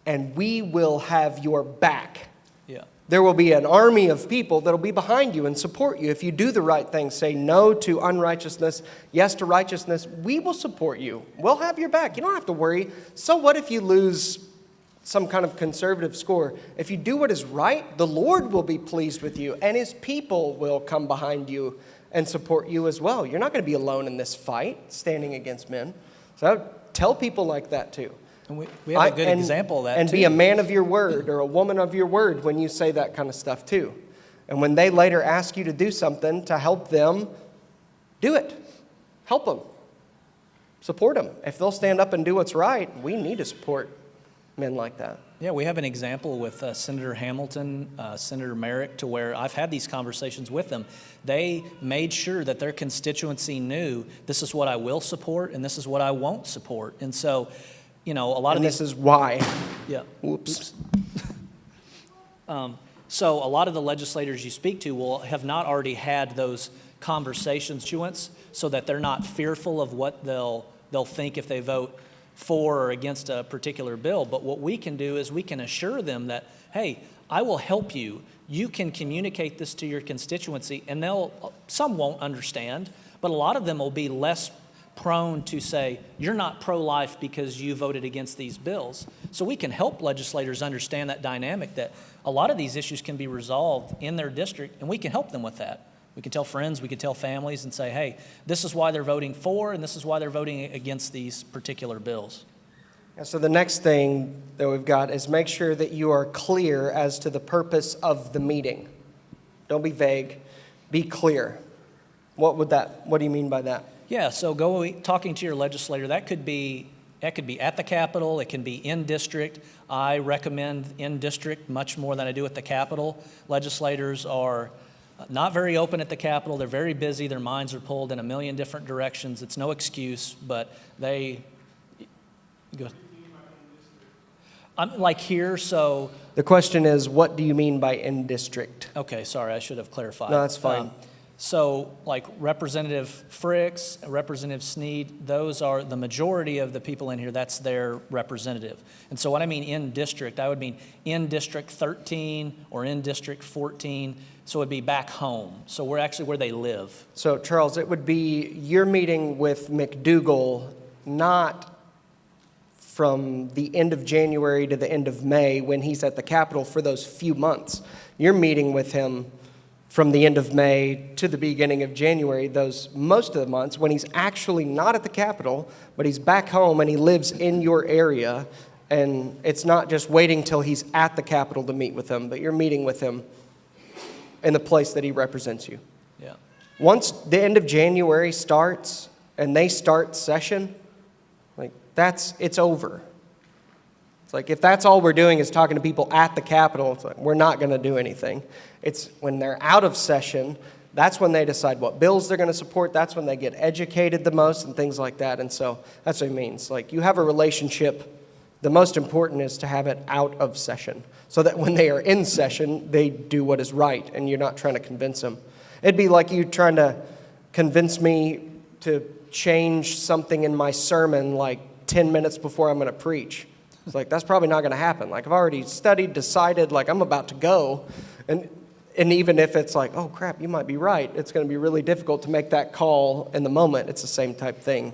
And we will have your back. Yeah. There will be an army of people that will be behind you and support you. If you do the right thing, say no to unrighteousness, yes to righteousness, we will support you. We'll have your back. You don't have to worry. So what if you lose some kind of conservative score? If you do what is right, the Lord will be pleased with you, and his people will come behind you and support you as well. You're not going to be alone in this fight, standing against men. So I would tell people like that too. And we have a good example of that and too. Be a man of your word or a woman of your word when you say that kind of stuff too. And when they later ask you to do something to help them, do it. Help them. Support them. If they'll stand up and do what's right, we need to support men like that. Yeah, we have an example with Senator Hamilton, Senator Merrick, to where I've had these conversations with them. They made sure that their constituency knew, this is what I will support and this is what I won't support. And so, a lot of this is why. Yeah. Whoops. So a lot of the legislators you speak to will have not already had those conversations, so that they're not fearful of what they'll think if they vote for or against a particular bill. But what we can do is we can assure them that, hey, I will help you. You can communicate this to your constituency, and some won't understand, but a lot of them will be less prone to say, you're not pro-life because you voted against these bills. So we can help legislators understand that dynamic, that a lot of these issues can be resolved in their district, and we can help them with that. We can tell friends, we can tell families and say, hey, this is why they're voting for and this is why they're voting against these particular bills. So the next thing that we've got is make sure that you are clear as to the purpose of the meeting. Don't be vague. Be clear. What do you mean by that? Yeah, so talking to your legislator, that could be at the Capitol, it can be in district. I recommend in district much more than I do at the Capitol. Legislators are not very open at the Capitol. They're very busy. Their minds are pulled in a million different directions. It's no excuse, but they go. I'm like here, so. The question is, what do you mean by in district? Okay, sorry, I should have clarified. No, that's fine. So like Representative Fricks, Representative Sneed, those are the majority of the people in here, that's their representative. And so what I mean in district, I would mean in District 13 or in District 14, so it would be back home. So we're actually where they live. So Charles, it would be you're meeting with McDougal not from the end of January to the end of May when he's at the Capitol for those few months. You're meeting with him from the end of May to the beginning of January, most of the months when he's actually not at the Capitol, but he's back home and he lives in your area, and it's not just waiting till he's at the Capitol to meet with him, but you're meeting with him in the place that he represents you. Yeah. Once the end of January starts and they start session, it's over. It's like if that's all we're doing is talking to people at the Capitol, it's like we're not going to do anything. It's when they're out of session, that's when they decide what bills they're going to support. That's when they get educated the most and things like that. And so that's what it means. Like you have a relationship The most important is to have it out of session so that when they are in session, they do what is right and you're not trying to convince them. It'd be like you trying to convince me to change something in my sermon like 10 minutes before I'm going to preach. It's like, that's probably not going to happen. Like, I've already studied, decided, like, I'm about to go. And even if it's like, oh, crap, you might be right, it's going to be really difficult to make that call in the moment. It's the same type thing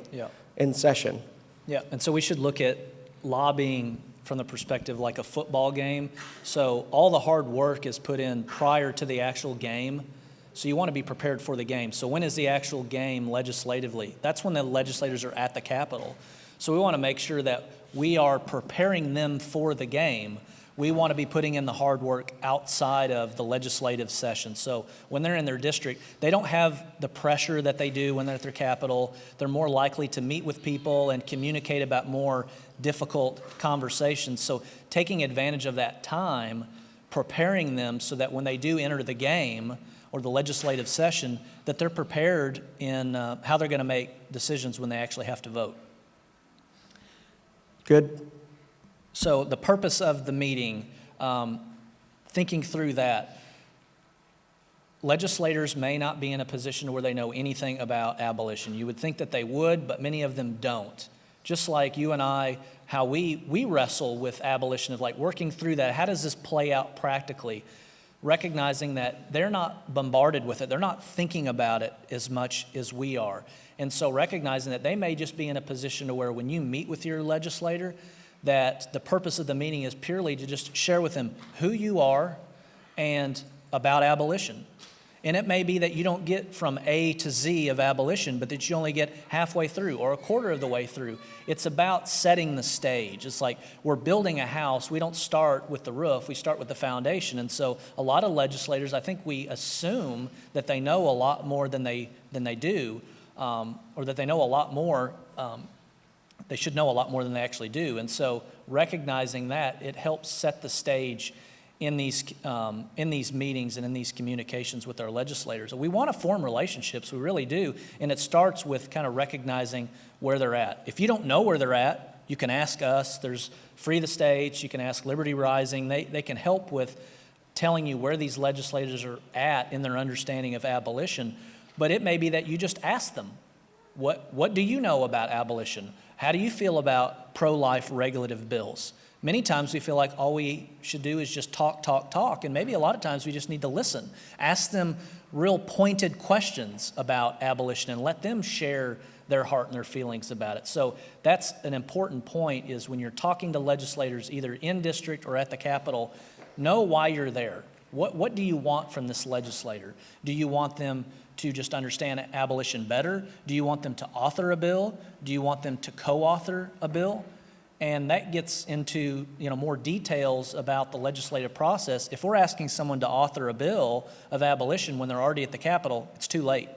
in session. Yeah, and so we should look at lobbying from the perspective like a football game. So all the hard work is put in prior to the actual game. So you want to be prepared for the game. So when is the actual game legislatively? That's when the legislators are at the Capitol. So we want to make sure that we are preparing them for the game. We want to be putting in the hard work outside of the legislative session. So when they're in their district, they don't have the pressure that they do when they're at their Capitol. They're more likely to meet with people and communicate about more difficult conversations. So taking advantage of that time, preparing them so that when they do enter the game or the legislative session, that they're prepared in how they're going to make decisions when they actually have to vote. Good? So the purpose of the meeting, thinking through that, legislators may not be in a position where they know anything about abolition. You would think that they would, but many of them don't. Just like you and I, how we wrestle with abolition, of like working through that. How does this play out practically? Recognizing that they're not bombarded with it. They're not thinking about it as much as we are. And so recognizing that they may just be in a position to where when you meet with your legislator, that the purpose of the meeting is purely to just share with them who you are and about abolition. And it may be that you don't get from A to Z of abolition, but that you only get halfway through or a quarter of the way through. It's about setting the stage. It's like we're building a house. We don't start with the roof. We start with the foundation. And so a lot of legislators, I think we assume that they know a lot more than they do, or that they know a lot more. They should know a lot more than they actually do. And so recognizing that, it helps set the stage in these meetings and in these communications with our legislators. We want to form relationships, we really do, and it starts with kind of recognizing where they're at. If you don't know where they're at, you can ask us. There's Free the States, you can ask Liberty Rising. They can help with telling you where these legislators are at in their understanding of abolition, but it may be that you just ask them, what do you know about abolition? How do you feel about pro-life regulative bills? Many times we feel like all we should do is just talk, and maybe a lot of times we just need to listen. Ask them real pointed questions about abolition and let them share their heart and their feelings about it. So that's an important point, is when you're talking to legislators either in district or at the Capitol, know why you're there. What do you want from this legislator? Do you want them to just understand abolition better? Do you want them to author a bill? Do you want them to co-author a bill? And that gets into more details about the legislative process. If we're asking someone to author a bill of abolition when they're already at the Capitol, it's too late.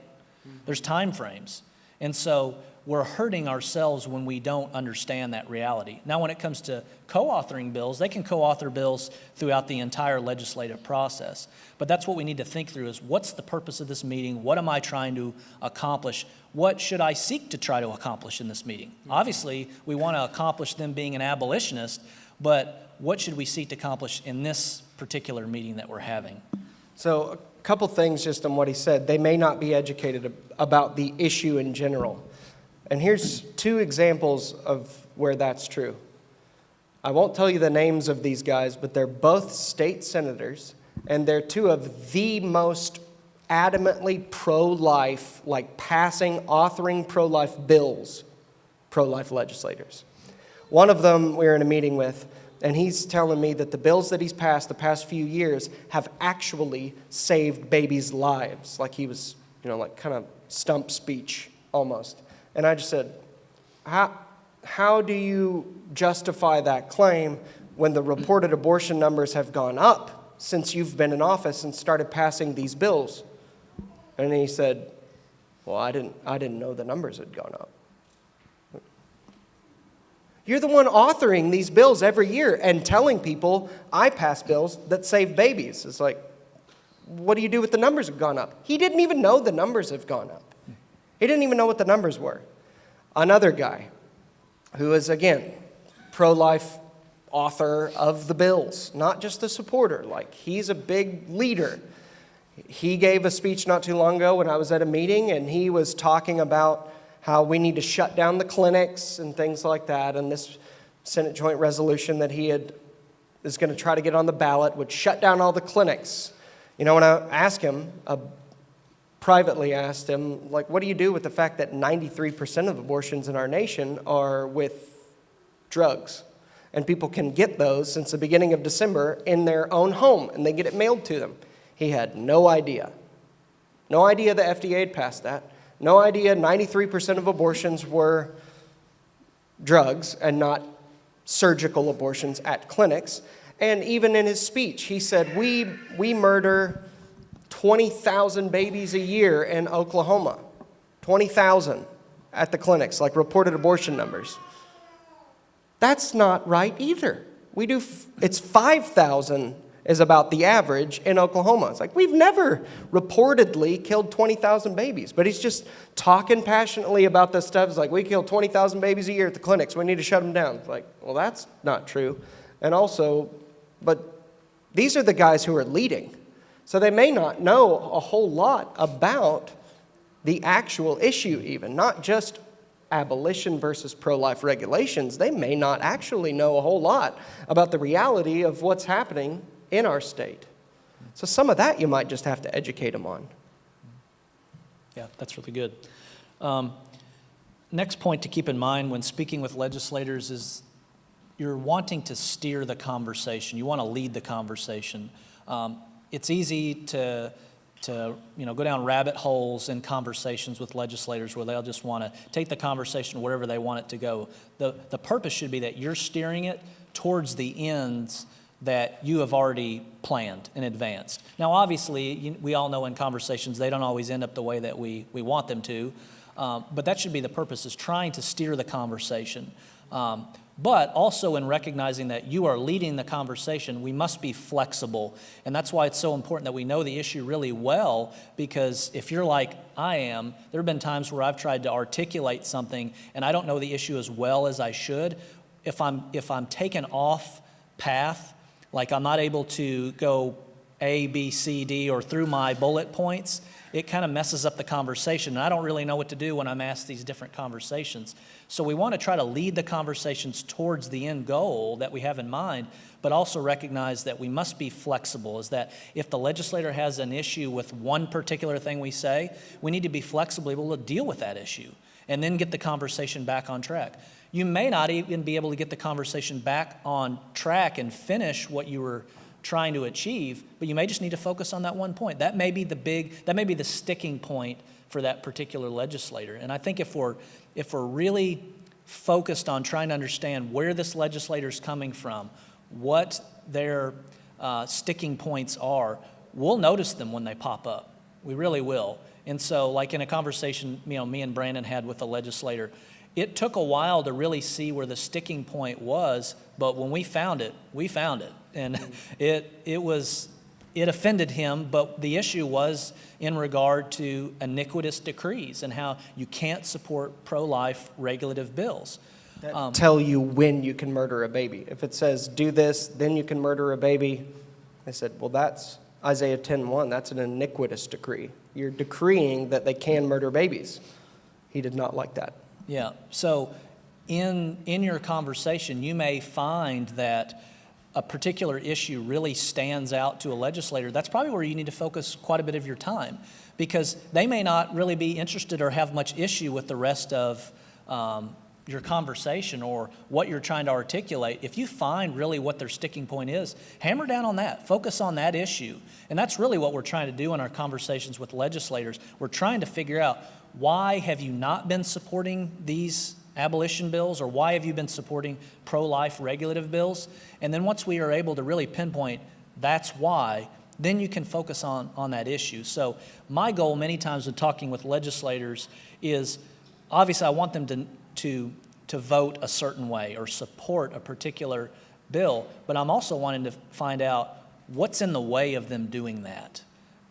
There's time frames. And so we're hurting ourselves when we don't understand that reality. Now, when it comes to co-authoring bills, they can co-author bills throughout the entire legislative process. But that's what we need to think through, is what's the purpose of this meeting? What am I trying to accomplish? What should I seek to try to accomplish in this meeting? Obviously, we want to accomplish them being an abolitionist, but what should we seek to accomplish in this particular meeting that we're having? So a couple things just on what he said. They may not be educated about the issue in general. And here's two examples of where that's true. I won't tell you the names of these guys, but they're both state senators, and they're two of the most adamantly pro-life, like authoring pro-life bills, pro-life legislators. One of them we were in a meeting with, and he's telling me that the bills that he's passed the past few years have actually saved babies' lives. Like he was, like kind of stump speech almost. And I just said, how do you justify that claim when the reported abortion numbers have gone up since you've been in office and started passing these bills? And he said, well, I didn't know the numbers had gone up. You're the one authoring these bills every year and telling people, I pass bills that save babies. It's like, what do you do with the numbers have gone up? He didn't even know the numbers have gone up. He didn't even know what the numbers were. Another guy who is, again, pro-life author of the bills, not just a supporter. Like, he's a big leader. He gave a speech not too long ago when I was at a meeting, and he was talking about how we need to shut down the clinics and things like that. And this Senate joint resolution that he is going to try to get on the ballot would shut down all the clinics. You know, when I asked him, privately asked him, like, what do you do with the fact that 93% of abortions in our nation are with drugs? And people can get those since the beginning of December in their own home, and they get it mailed to them. He had no idea. No idea the FDA had passed that. No idea 93% of abortions were drugs and not surgical abortions at clinics. And even in his speech, he said, we murder 20,000 babies a year in Oklahoma. 20,000 at the clinics, like reported abortion numbers. That's not right either. It's 5,000 is about the average in Oklahoma. It's like, we've never reportedly killed 20,000 babies, but he's just talking passionately about this stuff. It's like, we kill 20,000 babies a year at the clinics. We need to shut them down. It's like, well, that's not true. And also, but these are the guys who are leading. So they may not know a whole lot about the actual issue even, not just abolition versus pro-life regulations. They may not actually know a whole lot about the reality of what's happening in our state. So some of that you might just have to educate them on. Yeah, that's really good. Next point to keep in mind when speaking with legislators is you're wanting to steer the conversation. You want to lead the conversation. It's easy to go down rabbit holes in conversations with legislators where they'll just want to take the conversation wherever they want it to go. The purpose should be that you're steering it towards the ends that you have already planned in advance. Now, obviously, we all know in conversations they don't always end up the way that we want them to, but that should be the purpose, is trying to steer the conversation. But also in recognizing that you are leading the conversation, we must be flexible. And that's why it's so important that we know the issue really well, because if you're like I am, there have been times where I've tried to articulate something and I don't know the issue as well as I should. If I'm taken off path, like I'm not able to go A, B, C, D, or through my bullet points, it kind of messes up the conversation. And I don't really know what to do when I'm asked these different conversations. So we want to try to lead the conversations towards the end goal that we have in mind, but also recognize that we must be flexible, is that if the legislator has an issue with one particular thing we say, we need to be flexible, able to deal with that issue, and then get the conversation back on track. You may not even be able to get the conversation back on track and finish what you were trying to achieve, but you may just need to focus on that one point. That may be the sticking point for that particular legislator. And I think if we're really focused on trying to understand where this legislator is coming from, what their sticking points are, we'll notice them when they pop up. We really will. And so, like in a conversation, me and Brandon had with a legislator, it took a while to really see where the sticking point was, but when we found it. And it offended him, but the issue was in regard to iniquitous decrees and how you can't support pro-life regulative bills. Tell you when you can murder a baby. If it says, do this, then you can murder a baby. I said, well, that's Isaiah 10:1. That's an iniquitous decree. You're decreeing that they can murder babies. He did not like that. Yeah, so in your conversation, you may find that a particular issue really stands out to a legislator. That's probably where you need to focus quite a bit of your time, because they may not really be interested or have much issue with the rest of your conversation or what you're trying to articulate. If you find really what their sticking point is, hammer down on that, focus on that issue. And that's really what we're trying to do in our conversations with legislators. We're trying to figure out, why have you not been supporting these abolition bills, or why have you been supporting pro-life regulative bills? And then once we are able to really pinpoint that's why, then you can focus on that issue. So my goal many times when talking with legislators is, obviously I want them to vote a certain way or support a particular bill, but I'm also wanting to find out what's in the way of them doing that.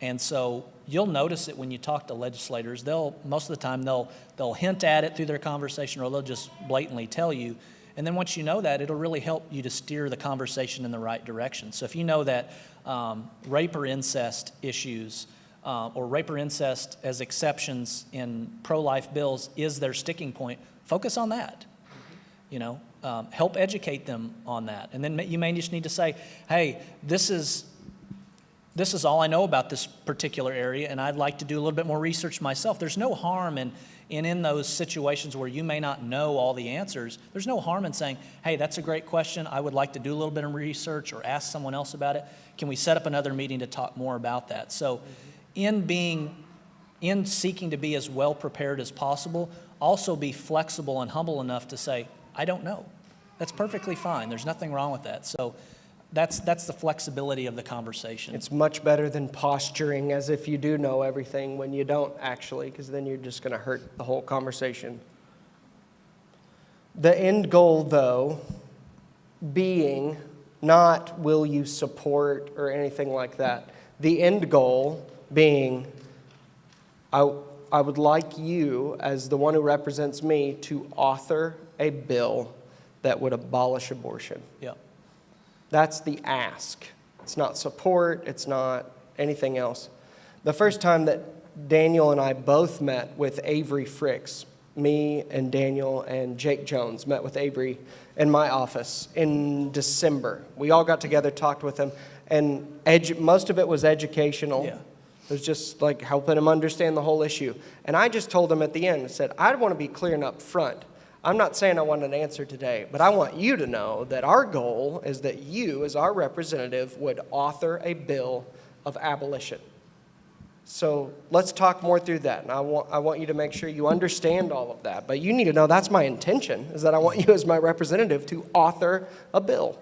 And so you'll notice it when you talk to legislators. Most of the time they'll hint at it through their conversation, or they'll just blatantly tell you. And then once you know that, it'll really help you to steer the conversation in the right direction. So if you know that rape or incest issues or rape or incest as exceptions in pro-life bills is their sticking point, focus on that. Help educate them on that. And then you may just need to say, hey, this is all I know about this particular area, and I'd like to do a little bit more research myself. There's no harm in those situations where you may not know all the answers. There's no harm in saying, hey, that's a great question. I would like to do a little bit of research or ask someone else about it. Can we set up another meeting to talk more about that? So in seeking to be as well prepared as possible, also be flexible and humble enough to say, I don't know. That's perfectly fine. There's nothing wrong with that. So that's the flexibility of the conversation. It's much better than posturing as if you do know everything when you don't actually, because then you're just going to hurt the whole conversation. The end goal, though, being not will you support or anything like that. The end goal being I would like you, as the one who represents me, to author a bill that would abolish abortion. Yeah. That's the ask. It's not support. It's not anything else. The first time that Daniel and I both met with Avery Fricks, me and Daniel and Jake Jones met with Avery in my office in December. We all got together, talked with him, and most of it was educational. Yeah. It was just like helping him understand the whole issue. And I just told him at the end, I said, I want to be clear and up front. I'm not saying I want an answer today, but I want you to know that our goal is that you, as our representative, would author a bill of abolition. So let's talk more through that. And I want you to make sure you understand all of that. But you need to know that's my intention, is that I want you as my representative to author a bill.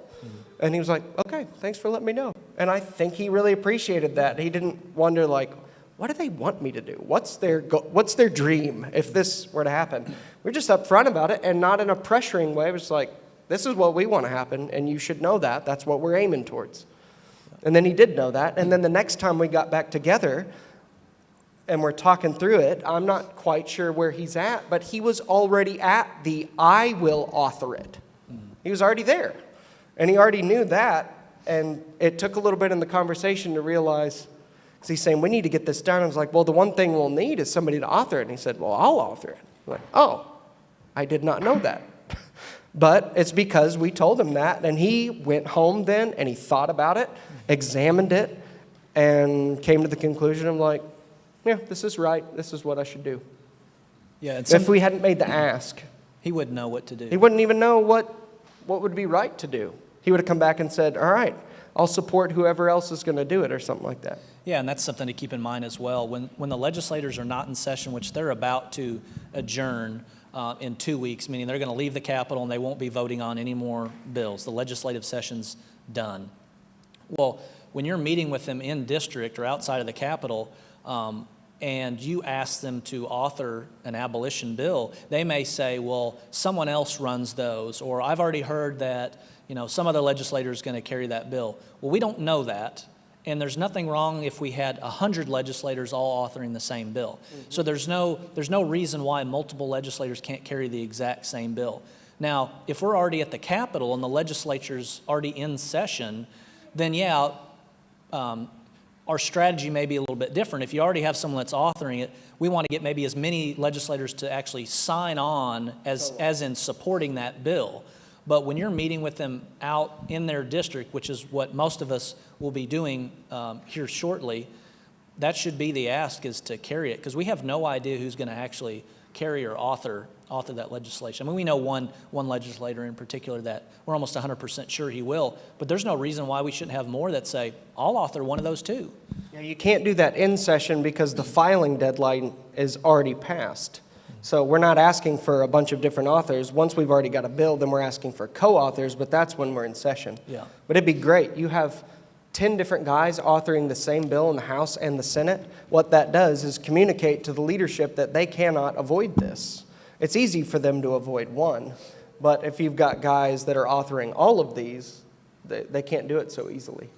And he was like, okay, thanks for letting me know. And I think he really appreciated that. He didn't wonder, like, what do they want me to do? What's their dream if this were to happen? We're just upfront about it and not in a pressuring way. It was like, this is what we want to happen, and you should know that. That's what we're aiming towards. And then he did know that. And then the next time we got back together and we're talking through it, I'm not quite sure where he's at, but he was already at the I will author it. He was already there. And he already knew that. And it took a little bit in the conversation to realize, because he's saying, we need to get this done. I was like, well, the one thing we'll need is somebody to author it. And he said, well, I'll author it. I'm like, oh, I did not know that. But it's because we told him that. And he went home then and he thought about it, examined it, and came to the conclusion of like, yeah, this is right. This is what I should do. Yeah. If we hadn't made the ask, he wouldn't know what to do. he wouldn't even know what would be right to do. He would have come back and said, all right, I'll support whoever else is going to do it or something like that. Yeah, and that's something to keep in mind as well. When the legislators are not in session, which they're about to adjourn in 2 weeks, meaning they're going to leave the Capitol and they won't be voting on any more bills. The legislative session's done. Well, when you're meeting with them in district or outside of the Capitol, and you ask them to author an abolition bill, they may say, well, someone else runs those, or I've already heard that, some other legislator is going to carry that bill. Well, we don't know that, and there's nothing wrong if we had 100 legislators all authoring the same bill. Mm-hmm. So there's no reason why multiple legislators can't carry the exact same bill. Now, if we're already at the Capitol and the legislature's already in session, then yeah, our strategy may be a little bit different. If you already have someone that's authoring it, we want to get maybe as many legislators to actually sign on as in supporting that bill. But when you're meeting with them out in their district, which is what most of us will be doing here shortly, that should be the ask, is to carry it, because we have no idea who's going to actually carry or author that legislation. I mean, we know one legislator in particular that we're almost 100% sure he will, but there's no reason why we shouldn't have more that say, I'll author one of those too. Yeah, you can't do that in session because the filing deadline is already passed. So we're not asking for a bunch of different authors. Once we've already got a bill, then we're asking for co-authors, but that's when we're in session. Yeah. But it'd be great. You have 10 different guys authoring the same bill in the House and the Senate. What that does is communicate to the leadership that they cannot avoid this. It's easy for them to avoid one, but if you've got guys that are authoring all of these, they can't do it so easily.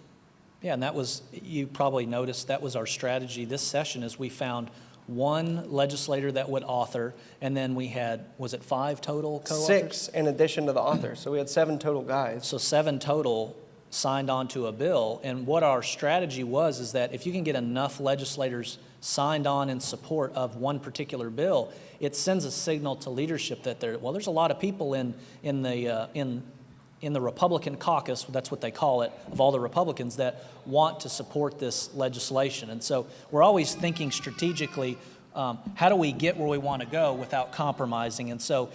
Yeah, and that was, you probably noticed, that was our strategy this session, is we found one legislator that would author, and then we had, was it 5 total co-authors? 6 in addition to the author. So we had 7 total guys. So 7 total signed on to a bill. And what our strategy was is that if you can get enough legislators signed on in support of one particular bill, it sends a signal to leadership that there's a lot of people in the Republican caucus, that's what they call it, of all the Republicans that want to support this legislation. And so we're always thinking strategically, how do we get where we want to go without compromising? And so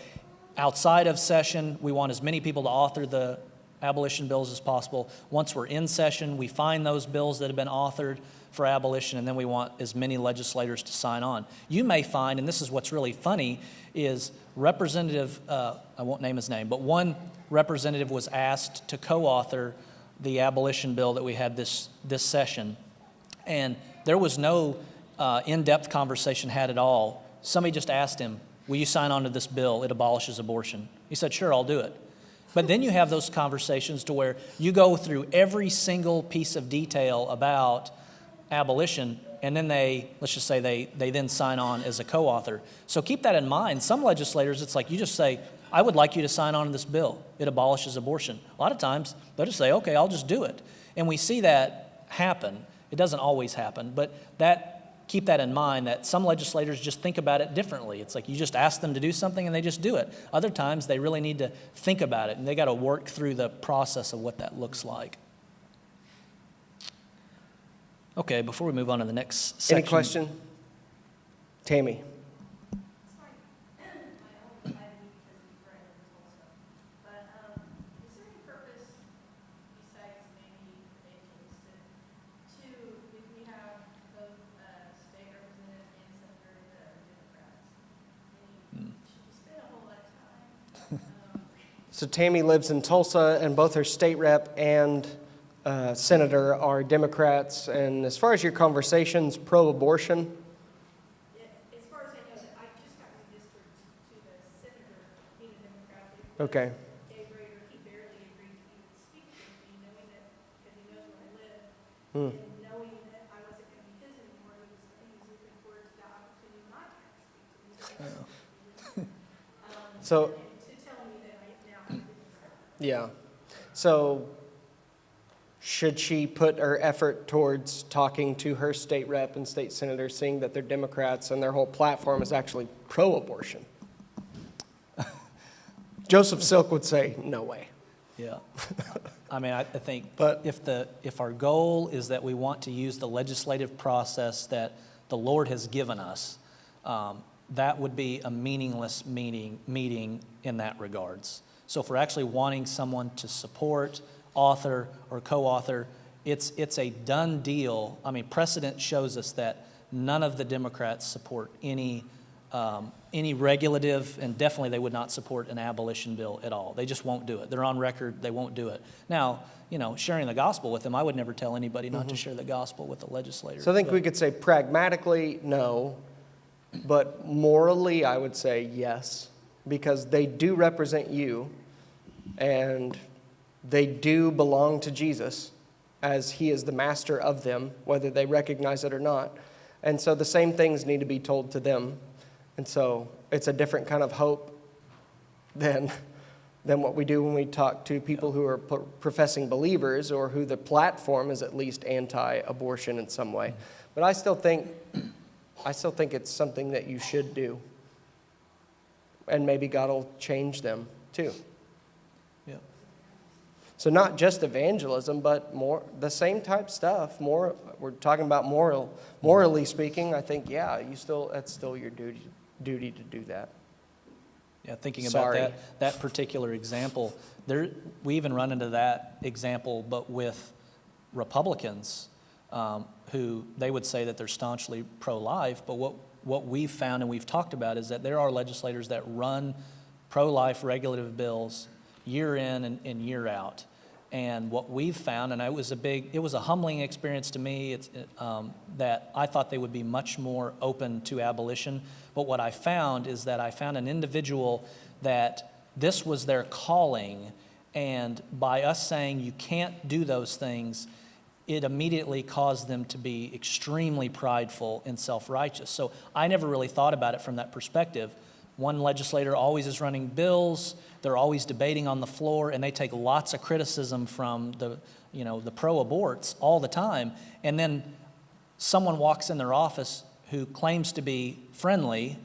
outside of session, we want as many people to author the abolition bills as possible. Once we're in session, we find those bills that have been authored for abolition, and then we want as many legislators to sign on. You may find, and this is what's really funny, is Representative, I won't name his name, but one representative was asked to co-author the abolition bill that we had this session, and there was no in-depth conversation had at all. Somebody just asked him, will you sign on to this bill? It abolishes abortion. He said, sure, I'll do it. But then you have those conversations to where you go through every single piece of detail about abolition, and then let's just say they then sign on as a co-author. So keep that in mind. Some legislators, it's like you just say, I would like you to sign on to this bill. It abolishes abortion. A lot of times, they'll just say, okay, I'll just do it. And we see that happen. It doesn't always happen, but keep that in mind, that some legislators just think about it differently. It's like you just ask them to do something and they just do it. Other times they really need to think about it, and they got to work through the process of what that looks like. Okay, before we move on to the next section. Any question? Tammy. So Tammy lives in Tulsa, and both her state rep and senator are Democrats. And as far as your conversations pro-abortion, As far as I know, I just got redistricted to the senator, being a Democrat. okay. Dave Rader, he barely agreed to even speak to me, knowing that, because he knows where I live, and knowing that I wasn't going to be his anymore, he was looking forward to the opportunity not to have to speak to me. So, To tell me that I now have to. yeah. So should she put her effort towards talking to her state rep and state senator, seeing that they're Democrats and their whole platform is actually pro-abortion? Joseph Silk would say, no way. Yeah. I mean, I think But- if our goal is that we want to use the legislative process that the Lord has given us, that would be a meaningless meeting in that regards. So if we're actually wanting someone to support, author, or co-author, it's a done deal. I mean, precedent shows us that none of the Democrats support any regulative, and definitely they would not support an abolition bill at all. They just won't do it. They're on record, they won't do it. Now, sharing the gospel with them, I would never tell anybody not to share the gospel with a legislator. So I think we could say pragmatically, no, but morally, I would say yes, because they do represent you, and they do belong to Jesus, as he is the master of them, whether they recognize it or not. And so the same things need to be told to them. And so it's a different kind of hope than what we do when we talk to people who are professing believers, or who the platform is at least anti-abortion in some way. But I still think it's something that you should do. And maybe God will change them too. Yeah. So not just evangelism, but more the same type stuff. More, we're talking about morally speaking. I think, yeah, that's still your duty to do that. Yeah, thinking Sorry. about that particular example, we even run into that example, but with Republicans who they would say that they're staunchly pro-life, but what we've found and we've talked about is that there are legislators that run pro-life regulative bills year in and year out. And what we've found, and it was a humbling experience to me, that I thought they would be much more open to abolition. But what I found is that I found an individual that this was their calling, and by us saying you can't do those things, it immediately caused them to be extremely prideful and self-righteous. So I never really thought about it from that perspective. One legislator always is running bills, they're always debating on the floor, and they take lots of criticism from the pro-aborts all the time. And then someone walks in their office who claims to be friendly,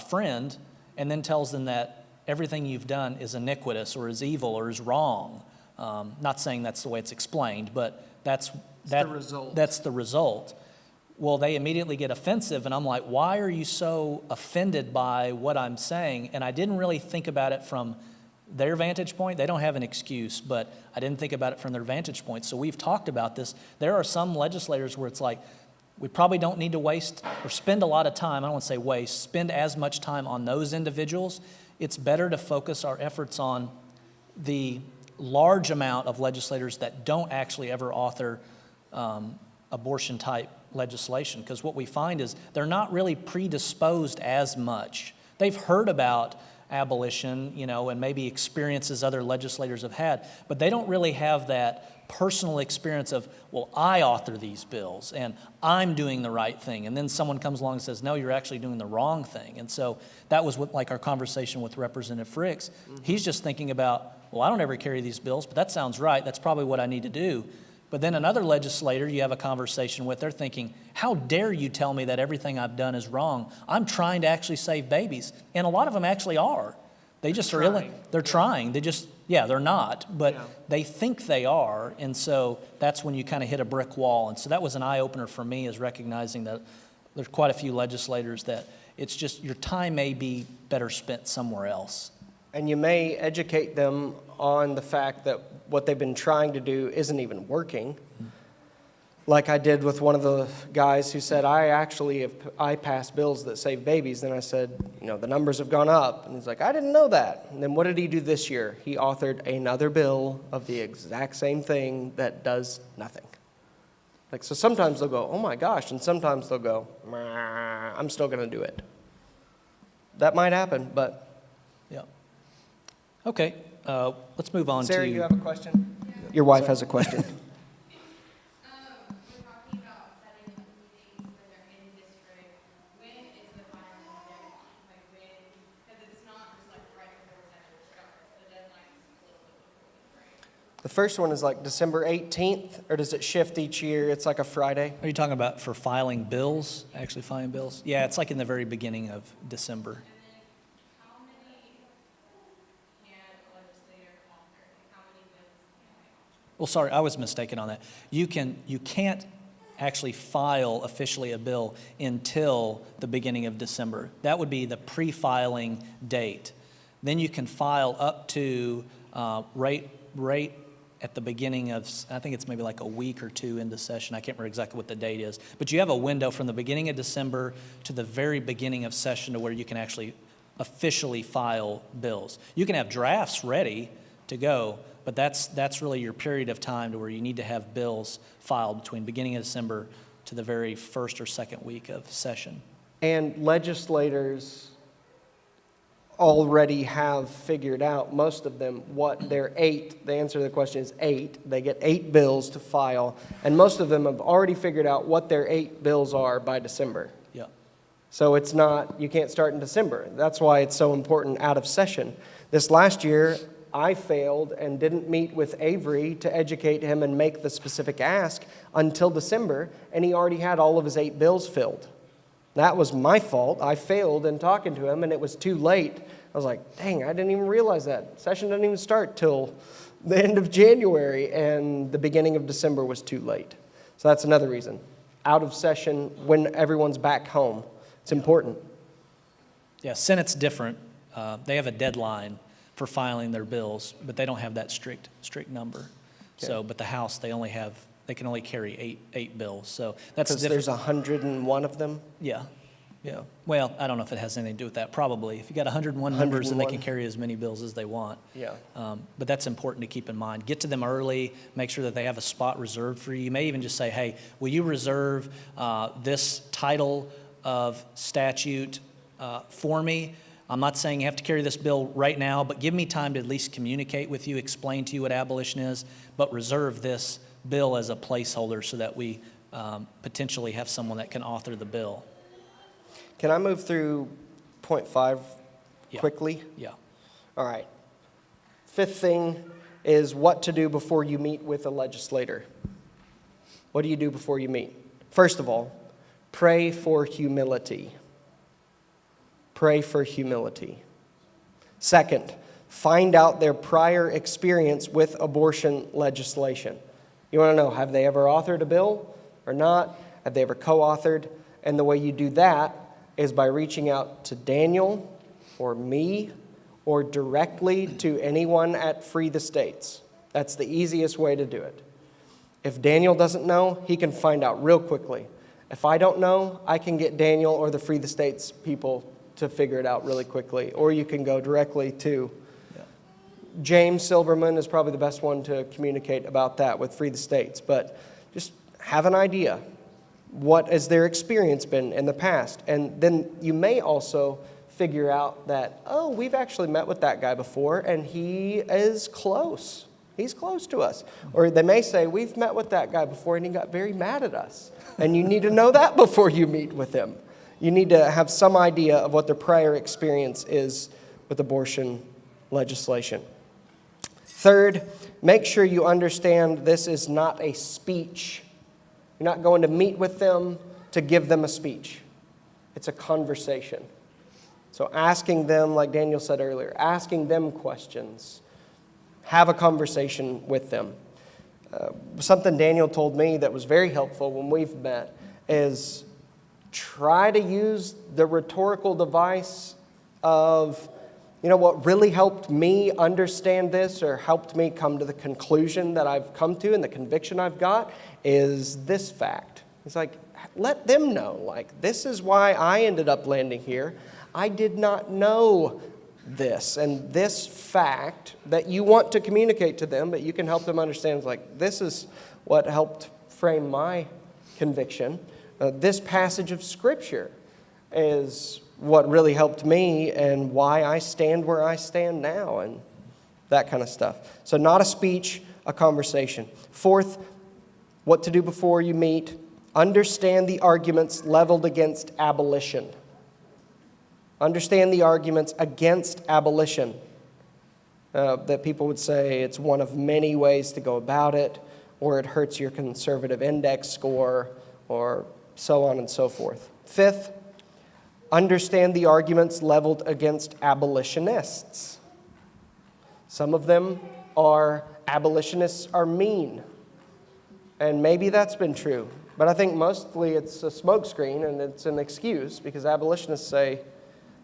friend, and then tells them that everything you've done is iniquitous or is evil or is wrong. Not saying that's the way it's explained, but that's the result. That's the result. Well, they immediately get offensive, and I'm like, why are you so offended by what I'm saying? And I didn't really think about it from their vantage point. They don't have an excuse, but I didn't think about it from their vantage point. So we've talked about this. There are some legislators where it's like, we probably don't need to waste or spend a lot of time, I don't want to say waste, spend as much time on those individuals. It's better to focus our efforts on the large amount of legislators that don't actually ever author abortion-type legislation, because what we find is they're not really predisposed as much. They've heard about abolition, and maybe experiences other legislators have had, but they don't really have that personal experience of, well, I author these bills and I'm doing the right thing. And then someone comes along and says, no, you're actually doing the wrong thing. And so that was what, like our conversation with Representative Fricks. He's just thinking about, well, I don't ever carry these bills, but that sounds right. That's probably what I need to do. But then another legislator you have a conversation with, they're thinking, how dare you tell me that everything I've done is wrong? I'm trying to actually save babies. And a lot of them actually are. They just are they're trying. They just, they're not, but they think they are. And so that's when you kind of hit a brick wall. And so that was an eye-opener for me, is recognizing that there's quite a few legislators that it's just your time may be better spent somewhere else. And you may educate them on the fact that what they've been trying to do isn't even working. Like I did with one of the guys who said, I pass bills that save babies. Then I said, the numbers have gone up. And he's like, I didn't know that. And then what did he do this year? He authored another bill of the exact same thing that does nothing. So sometimes they'll go, oh my gosh, and sometimes they'll go, I'm still going to do it. That might happen, but... Okay, let's move on Sarah, to... you have a question? Your wife has a question. We're talking about setting up meetings when they're in district. When is the filing deadline? Like when, because it's not just like right before session starts. The deadline is a little bit before the break. The first one is like December 18th, or does it shift each year? It's like a Friday. Are you talking about for filing bills, actually filing bills? Yeah, it's like in the very beginning of December. Well, sorry, I was mistaken on that. You can't actually file officially a bill until the beginning of December. That would be the pre-filing date. Then you can file up to right at the beginning of, I think it's maybe like a week or two into session. I can't remember exactly what the date is. But you have a window from the beginning of December to the very beginning of session to where you can actually officially file bills. You can have drafts ready to go, but that's really your period of time to where you need to have bills filed between beginning of December to the very first or second week of session. And legislators already have figured out, most of them, what their the answer to the question is 8. They get 8 bills to file, and most of them have already figured out what their 8 bills are by December. Yeah. So it's not, you can't start in December. That's why it's so important out of session. This last year, I failed and didn't meet with Avery to educate him and make the specific ask until December, and he already had all of his 8 bills filled. That was my fault. I failed in talking to him, and it was too late. I was like, dang, I didn't even realize that. Session doesn't even start till the end of January, and the beginning of December was too late. So that's another reason. Out of session when everyone's back home. It's important. Yeah, Senate's different. They have a deadline for filing their bills, but they don't have that strict number. Okay. So, but the House, they can only carry eight bills. So that's because there's 101 of them. Yeah. Well, I don't know if it has anything to do with that. Probably, if you got 101 members, then they can carry as many bills as they want. Yeah. But that's important to keep in mind. Get to them early. Make sure that they have a spot reserved for you. You may even just say, "Hey, will you reserve this title of statute for me? I'm not saying you have to carry this bill right now, but give me time to at least communicate with you, explain to you what abolition is, but reserve this bill as a placeholder so that we potentially have someone that can author the bill. Can I move through point 5 Yeah. quickly? Yeah. All right. Fifth thing is what to do before you meet with a legislator. What do you do before you meet? First of all, pray for humility. Pray for humility. Second, find out their prior experience with abortion legislation. You want to know, have they ever authored a bill or not? Have they ever co-authored? And the way you do that is by reaching out to Daniel or me or directly to anyone at Free the States. That's the easiest way to do it. If Daniel doesn't know, he can find out real quickly. If I don't know, I can get Daniel or the Free the States people to figure it out really quickly. Or you can go directly to James Silberman is probably the best one to communicate about that with Free the States. But just have an idea. What has their experience been in the past? And then you may also figure out that, oh, we've actually met with that guy before, and he is close. He's close to us. Or they may say, we've met with that guy before, and he got very mad at us. And you need to know that before you meet with him. You need to have some idea of what their prior experience is with abortion legislation. Third, make sure you understand this is not a speech. You're not going to meet with them to give them a speech. It's a conversation. So asking them, like Daniel said earlier, asking them questions. Have a conversation with them. Something Daniel told me that was very helpful when we've met is try to use the rhetorical device of, what really helped me understand this or helped me come to the conclusion that I've come to and the conviction I've got is this fact. It's like, let them know, this is why I ended up landing here. I did not know this, and this fact that you want to communicate to them, but you can help them understand, this is what helped frame my conviction. This passage of Scripture is what really helped me and why I stand where I stand now, and that kind of stuff. So not a speech, a conversation. Fourth, what to do before you meet. Understand the arguments leveled against abolition. Understand the arguments against abolition. That people would say it's one of many ways to go about it, or it hurts your conservative index score, or so on and so forth. Fifth, understand the arguments leveled against abolitionists. Some of them abolitionists are mean. And maybe that's been true. But I think mostly it's a smokescreen and it's an excuse because abolitionists say,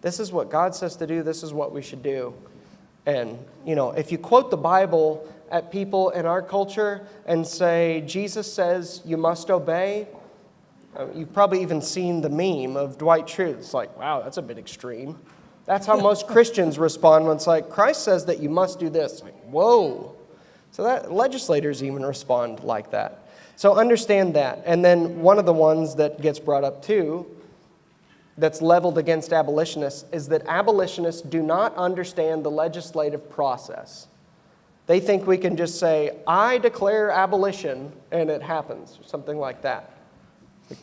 this is what God says to do, this is what we should do. And, if you quote the Bible at people in our culture and say, Jesus says you must obey, you've probably even seen the meme of Dwight Schrute. It's like, wow, that's a bit extreme. That's how most Christians respond when it's like, Christ says that you must do this. Like, whoa. So that legislators even respond like that. So understand that. And then one of the ones that gets brought up too, that's leveled against abolitionists, is that abolitionists do not understand the legislative process. They think we can just say, I declare abolition, and it happens, or something like that.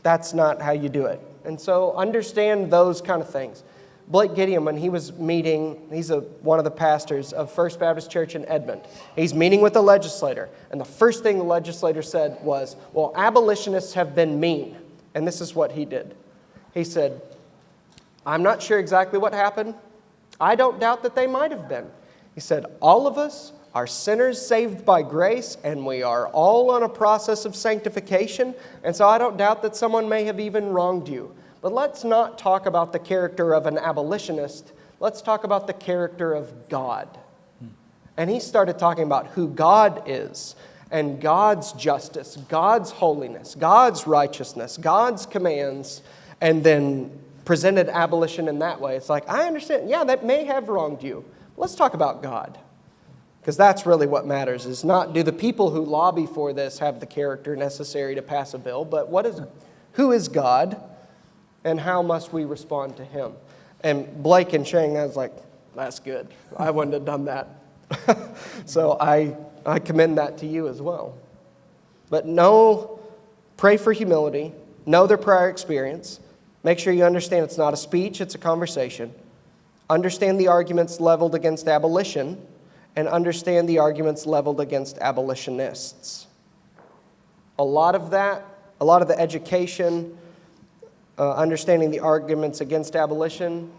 That's not how you do it. And so understand those kind of things. Blake Gideon, when he was meeting, he's one of the pastors of First Baptist Church in Edmond. He's meeting with the legislator. And the first thing the legislator said was, well, abolitionists have been mean. And this is what he did. He said, I'm not sure exactly what happened. I don't doubt that they might have been. He said, all of us are sinners saved by grace, and we are all on a process of sanctification. And so I don't doubt that someone may have even wronged you. But let's not talk about the character of an abolitionist. Let's talk about the character of God. And he started talking about who God is, and God's justice, God's holiness, God's righteousness, God's commands, and then presented abolition in that way. It's like, I understand, yeah, that may have wronged you. Let's talk about God. Because that's really what matters, is not do the people who lobby for this have the character necessary to pass a bill, but who is God, and how must we respond to him? And Blake and Shang, I was like, that's good. I wouldn't have done that. So I commend that to you as well. But pray for humility, know their prior experience, make sure you understand it's not a speech, it's a conversation. Understand the arguments leveled against abolition, and understand the arguments leveled against abolitionists. A lot of the education, understanding the arguments against abolition,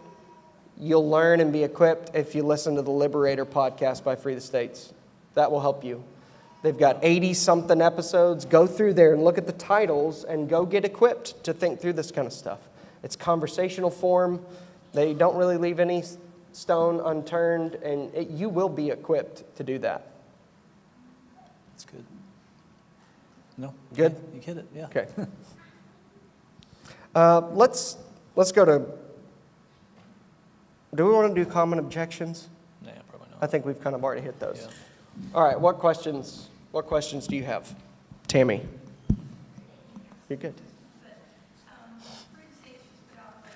you'll learn and be equipped if you listen to the Liberator podcast by Free the States. That will help you. They've got 80-something episodes. Go through there and look at the titles and go get equipped to think through this kind of stuff. It's conversational form. They don't really leave any stone unturned, and you will be equipped to do that. That's good. No. Good? You get it, yeah. Okay. Let's go to, do we want to do common objections? Yeah, probably not. I think we've kind of already hit those. Yeah. All right, what questions do you have? Tammy? You're good. Free States just put out an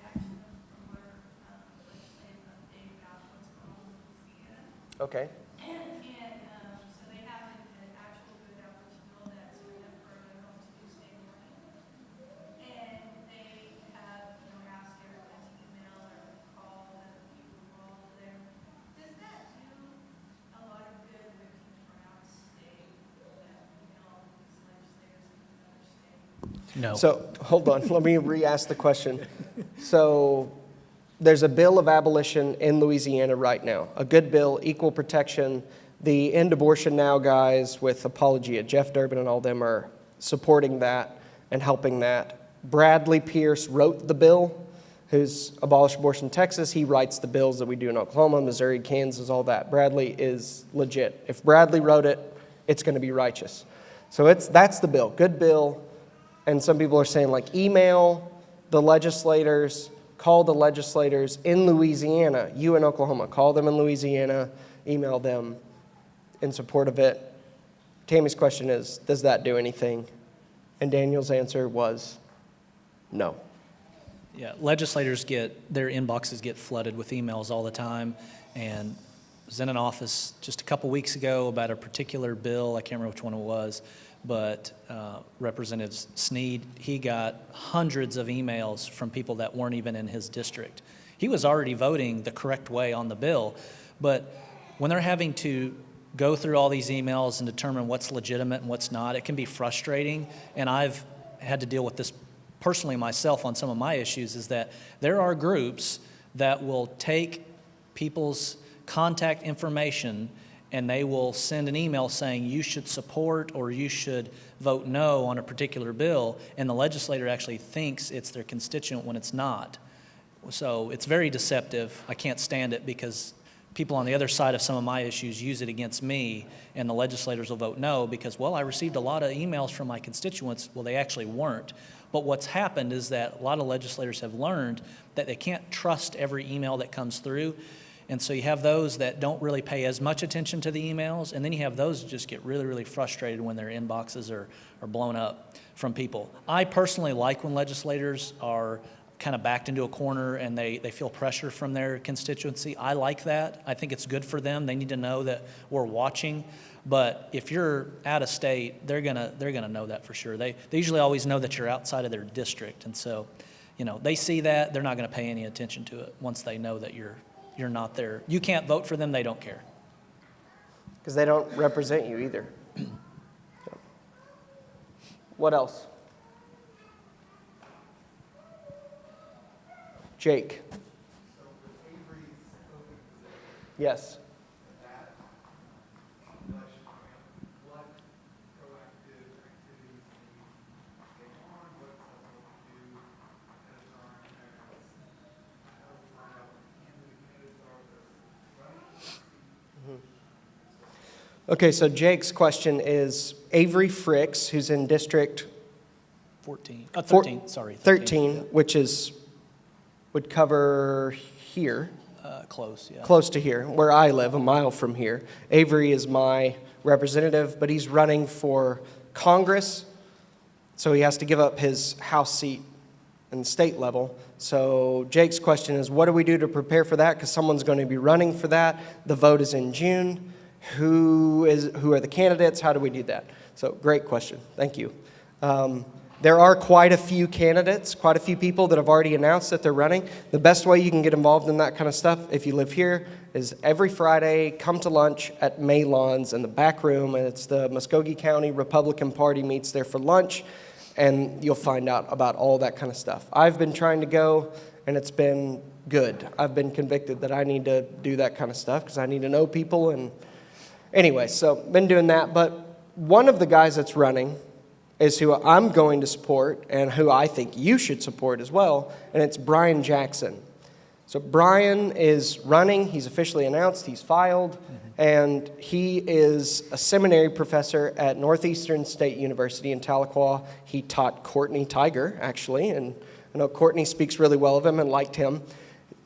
action from where legislative update about what's going on with Louisiana. Okay. So they have an actual good outreach bill that's written up for the home to do state money. And they have, asked everyone to email or call the people involved there. Does that do a lot of good with people from out of state that, these legislators in another state? No. So, hold on, let me re-ask the question. So, there's a bill of abolition in Louisiana right now. A good bill, equal protection. The End Abortion Now guys with Apologia, Jeff Durbin and all them are supporting that and helping that. Bradley Pierce wrote the bill, who's Abolish Abortion in Texas. He writes the bills that we do in Oklahoma, Missouri, Kansas, all that. Bradley is legit. If Bradley wrote it, it's going to be righteous. So that's the bill, good bill. And some people are saying, like, email the legislators, call the legislators in Louisiana, you in Oklahoma, call them in Louisiana, email them in support of it. Tammy's question is, does that do anything? And Daniel's answer was no. Yeah, legislators their inboxes get flooded with emails all the time. And I was in an office just a couple weeks ago about a particular bill. I can't remember which one it was, but Representative Sneed, he got hundreds of emails from people that weren't even in his district. He was already voting the correct way on the bill, but when they're having to go through all these emails and determine what's legitimate and what's not, it can be frustrating. And I've had to deal with this personally myself on some of my issues, is that there are groups that will take people's contact information and they will send an email saying you should support or you should vote no on a particular bill, and the legislator actually thinks it's their constituent when it's not. So it's very deceptive. I can't stand it because people on the other side of some of my issues use it against me, and the legislators will vote no because, well, I received a lot of emails from my constituents. Well, they actually weren't. But what's happened is that a lot of legislators have learned that they can't trust every email that comes through. And so you have those that don't really pay as much attention to the emails, and then you have those that just get really, really frustrated when their inboxes are blown up from people. I personally like when legislators are kind of backed into a corner and they feel pressure from their constituency. I like that. I think it's good for them. They need to know that we're watching. But if you're out of state, they're gonna know that for sure. They usually always know that you're outside of their district, and so they see that, they're not going to pay any attention to it once they know that you're not there. You can't vote for them, they don't care. Because they don't represent you either. What else? Jake. Yes. Okay, so Jake's question is Avery Fricks, who's in District 13, 13, which would cover here. Close, yeah. Close to here, where I live, a mile from here. Avery is my representative, but he's running for Congress, so he has to give up his House seat in the state level. So Jake's question is, what do we do to prepare for that? Because someone's going to be running for that. The vote is in June. who are the candidates? How do we do that? So great question. Thank you. There are quite a few candidates, quite a few people that have already announced that they're running. The best way you can get involved in that kind of stuff, if you live here, is every Friday, come to lunch at Maylon's in the back room, and it's the Muskogee County Republican Party meets there for lunch, and you'll find out about all that kind of stuff. I've been trying to go, and it's been good. I've been convicted that I need to do that kind of stuff because I need to know people, and anyway, so been doing that. But one of the guys that's running is who I'm going to support and who I think you should support as well, and it's Brian Jackson. So Brian is running. He's officially announced. He's filed, and he is a seminary professor at Northeastern State University in Tahlequah. He taught Courtney Tiger, actually, and I know Courtney speaks really well of him and liked him.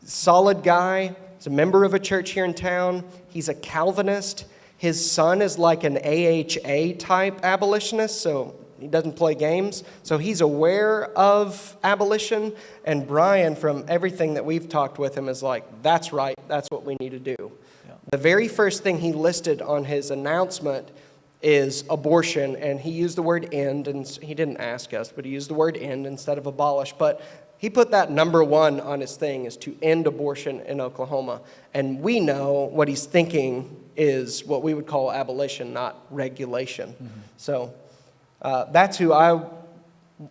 Solid guy. He's a member of a church here in town. He's a Calvinist. His son is like an AHA type abolitionist, so he doesn't play games. So he's aware of abolition. And Brian, from everything that we've talked with him, is like, that's right. That's what we need to do. Yeah. The very first thing he listed on his announcement is abortion. And he used the word end. And he didn't ask us, but he used the word end instead of abolish. But he put that number one on his thing, is to end abortion in Oklahoma. And we know what he's thinking is what we would call abolition, not regulation. Mm-hmm. So that's who I'm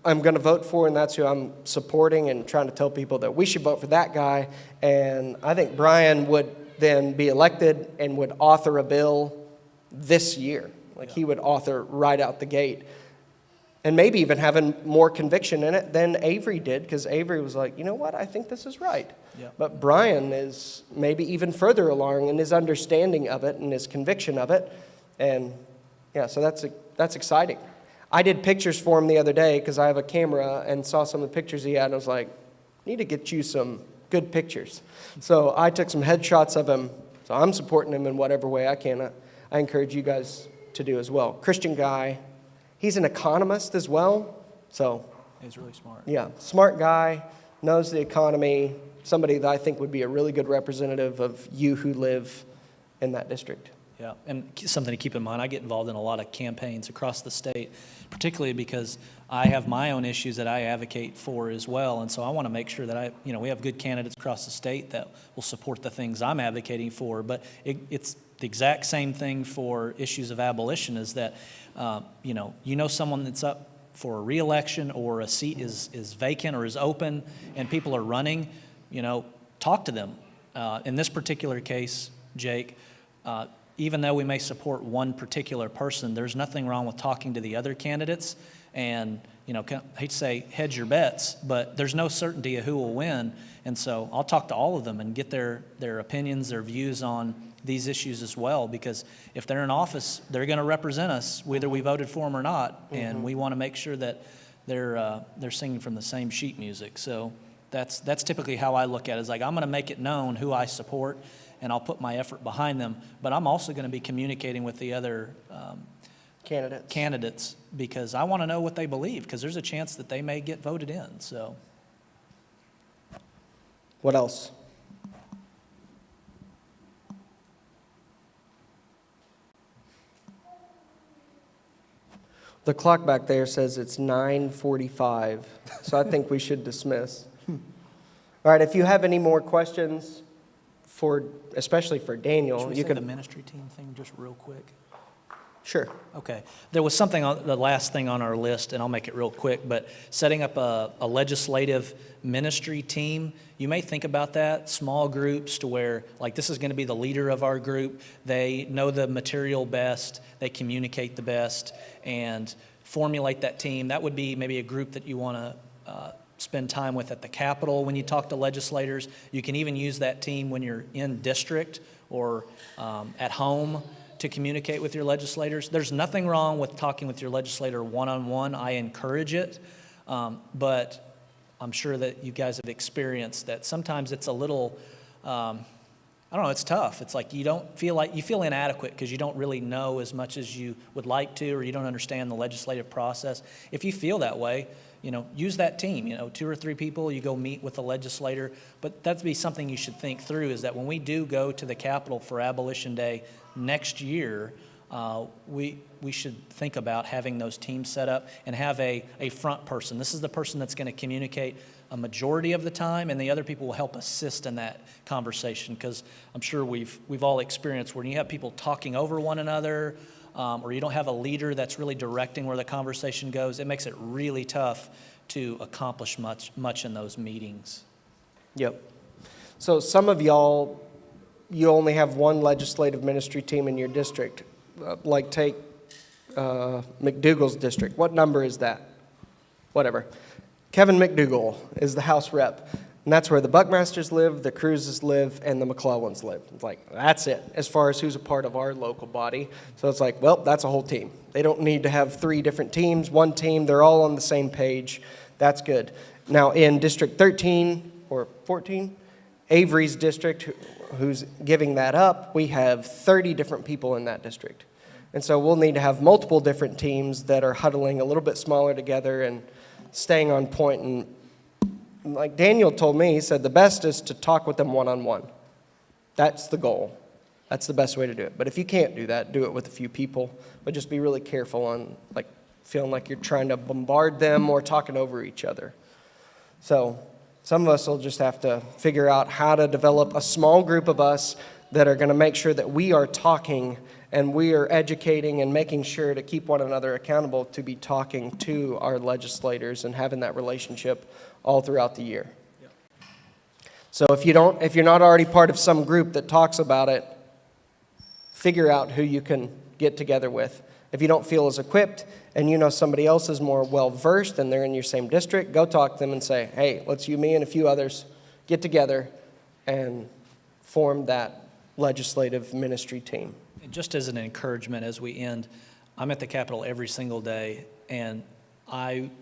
going to vote for, and that's who I'm supporting and trying to tell people that we should vote for that guy. And I think Brian would then be elected and would author a bill this year. Like, he would author right out the gate. And maybe even having more conviction in it than Avery did, because Avery was like, you know what, I think this is right. Yeah. But Brian is maybe even further along in his understanding of it and his conviction of it. And yeah, so that's exciting. I did pictures for him the other day because I have a camera and saw some of the pictures he had, and I was like, need to get you some good pictures. So I took some headshots of him. So I'm supporting him in whatever way I can. I encourage you guys to do as well. Christian guy. He's an economist as well. So he's really smart. Yeah, smart guy, knows the economy, somebody that I think would be a really good representative of you who live in that district. Yeah, and something to keep in mind, I get involved in a lot of campaigns across the state, particularly because I have my own issues that I advocate for as well, and so I want to make sure that we have good candidates across the state that will support the things I'm advocating for, but it's the exact same thing for issues of abolition, is that, someone that's up for a re-election or a seat is vacant or is open and people are running, talk to them. In this particular case, Jake, even though we may support one particular person, there's nothing wrong with talking to the other candidates and, I hate to say hedge your bets, but there's no certainty of who will win. And so I'll talk to all of them and get their opinions, their views on these issues as well, because if they're in office, they're going to represent us, whether we voted for them or not. Mm-hmm. And we want to make sure that they're singing from the same sheet music. So that's typically how I look at it. Is like, I'm going to make it known who I support, and I'll put my effort behind them. But I'm also going to be communicating with the other candidates because I want to know what they believe, because there's a chance that they may get voted in. So, what else? The clock back there says it's 9:45, so I think we should dismiss. All right, if you have any more questions, especially for Daniel, you can the ministry team thing just real quick. Sure. Okay. There was something on the last thing on our list, and I'll make it real quick, but setting up a legislative ministry team, you may think about that, small groups to where, like, this is going to be the leader of our group. They know the material best, they communicate the best, and formulate that team. That would be maybe a group that you want to spend time with at the Capitol when you talk to legislators. You can even use that team when you're in district or at home to communicate with your legislators. There's nothing wrong with talking with your legislator one-on-one. I encourage it, but I'm sure that you guys have experienced that sometimes it's a little, it's tough. It's like you feel inadequate because you don't really know as much as you would like to, or you don't understand the legislative process. If you feel that way, use that team, 2 or 3 people, you go meet with the legislator. But that'd be something you should think through, is that when we do go to the Capitol for Abolition Day next year, we should think about having those teams set up and have a front person. This is the person that's going to communicate a majority of the time, and the other people will help assist in that conversation, because I'm sure we've all experienced when you have people talking over one another, or you don't have a leader that's really directing where the conversation goes, it makes it really tough to accomplish much in those meetings. Yep. So some of y'all, you only have one legislative ministry team in your district. Like take McDougal's district. What number is that? Whatever. Kevin McDougal is the House rep. And that's where the Buckmasters live, the Cruzes live, and the McClellans live. It's like, that's it, as far as who's a part of our local body. So it's like, well, that's a whole team. They don't need to have 3 different teams, one team. They're all on the same page. That's good. Now, in District 13 or 14, Avery's district, who's giving that up, we have 30 different people in that district. And so we'll need to have multiple different teams that are huddling a little bit smaller together and staying on point. And like Daniel told me, he said the best is to talk with them one-on-one. That's the goal. That's the best way to do it. But if you can't do that, do it with a few people. But just be really careful on feeling like you're trying to bombard them or talking over each other. So some of us will just have to figure out how to develop a small group of us that are going to make sure that we are talking and we are educating and making sure to keep one another accountable to be talking to our legislators and having that relationship all throughout the year. Yep. So if you're not already part of some group that talks about it, figure out who you can get together with. If you don't feel as equipped and you know somebody else is more well-versed and they're in your same district, go talk to them and say, hey, let's me and a few others get together and form that legislative ministry team. And just as an encouragement as we end, I'm at the Capitol every single day, and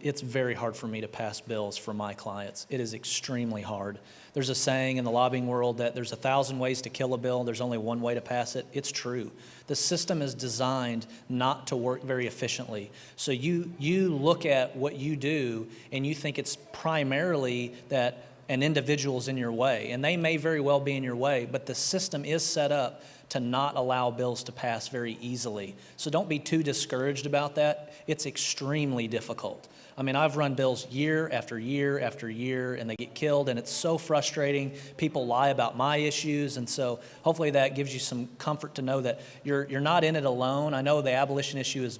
it's very hard for me to pass bills for my clients. It is extremely hard. There's a saying in the lobbying world that there's 1,000 ways to kill a bill, there's only one way to pass it. It's true. The system is designed not to work very efficiently. So you look at what you do, and you think it's primarily that an individual's in your way, and they may very well be in your way, but the system is set up to not allow bills to pass very easily. So don't be too discouraged about that. It's extremely difficult. I mean, I've run bills year after year after year, and they get killed, and it's so frustrating. People lie about my issues, and so hopefully that gives you some comfort to know that you're not in it alone. I know the abolition issue is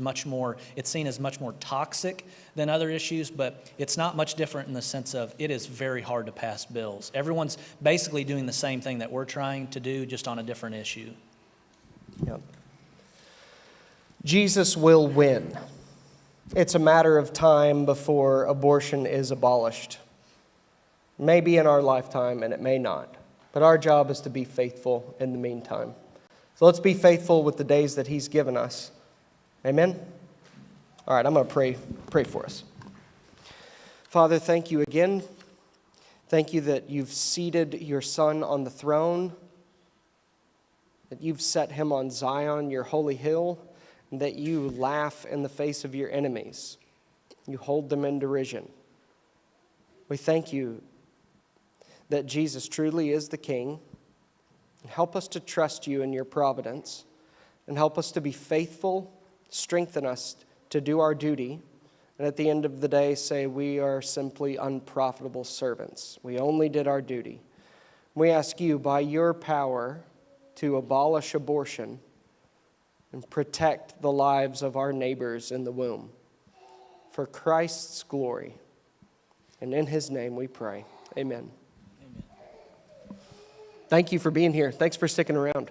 it's seen as much more toxic than other issues, but it's not much different in the sense of it is very hard to pass bills. Everyone's basically doing the same thing that we're trying to do, just on a different issue. Yep. Jesus will win. It's a matter of time before abortion is abolished. Maybe in our lifetime, and it may not. But our job is to be faithful in the meantime. So let's be faithful with the days that He's given us. Amen? All right, I'm going to pray for us. Father, thank you again. Thank you that you've seated your Son on the throne, that you've set Him on Zion, your holy hill, and that you laugh in the face of your enemies. You hold them in derision. We thank you that Jesus truly is the King. Help us to trust you in your providence, and help us to be faithful. Strengthen us to do our duty, and at the end of the day say we are simply unprofitable servants. We only did our duty. We ask you by your power to abolish abortion and protect the lives of our neighbors in the womb. For Christ's glory. And in His name we pray. Amen. Thank you for being here. Thanks for sticking around.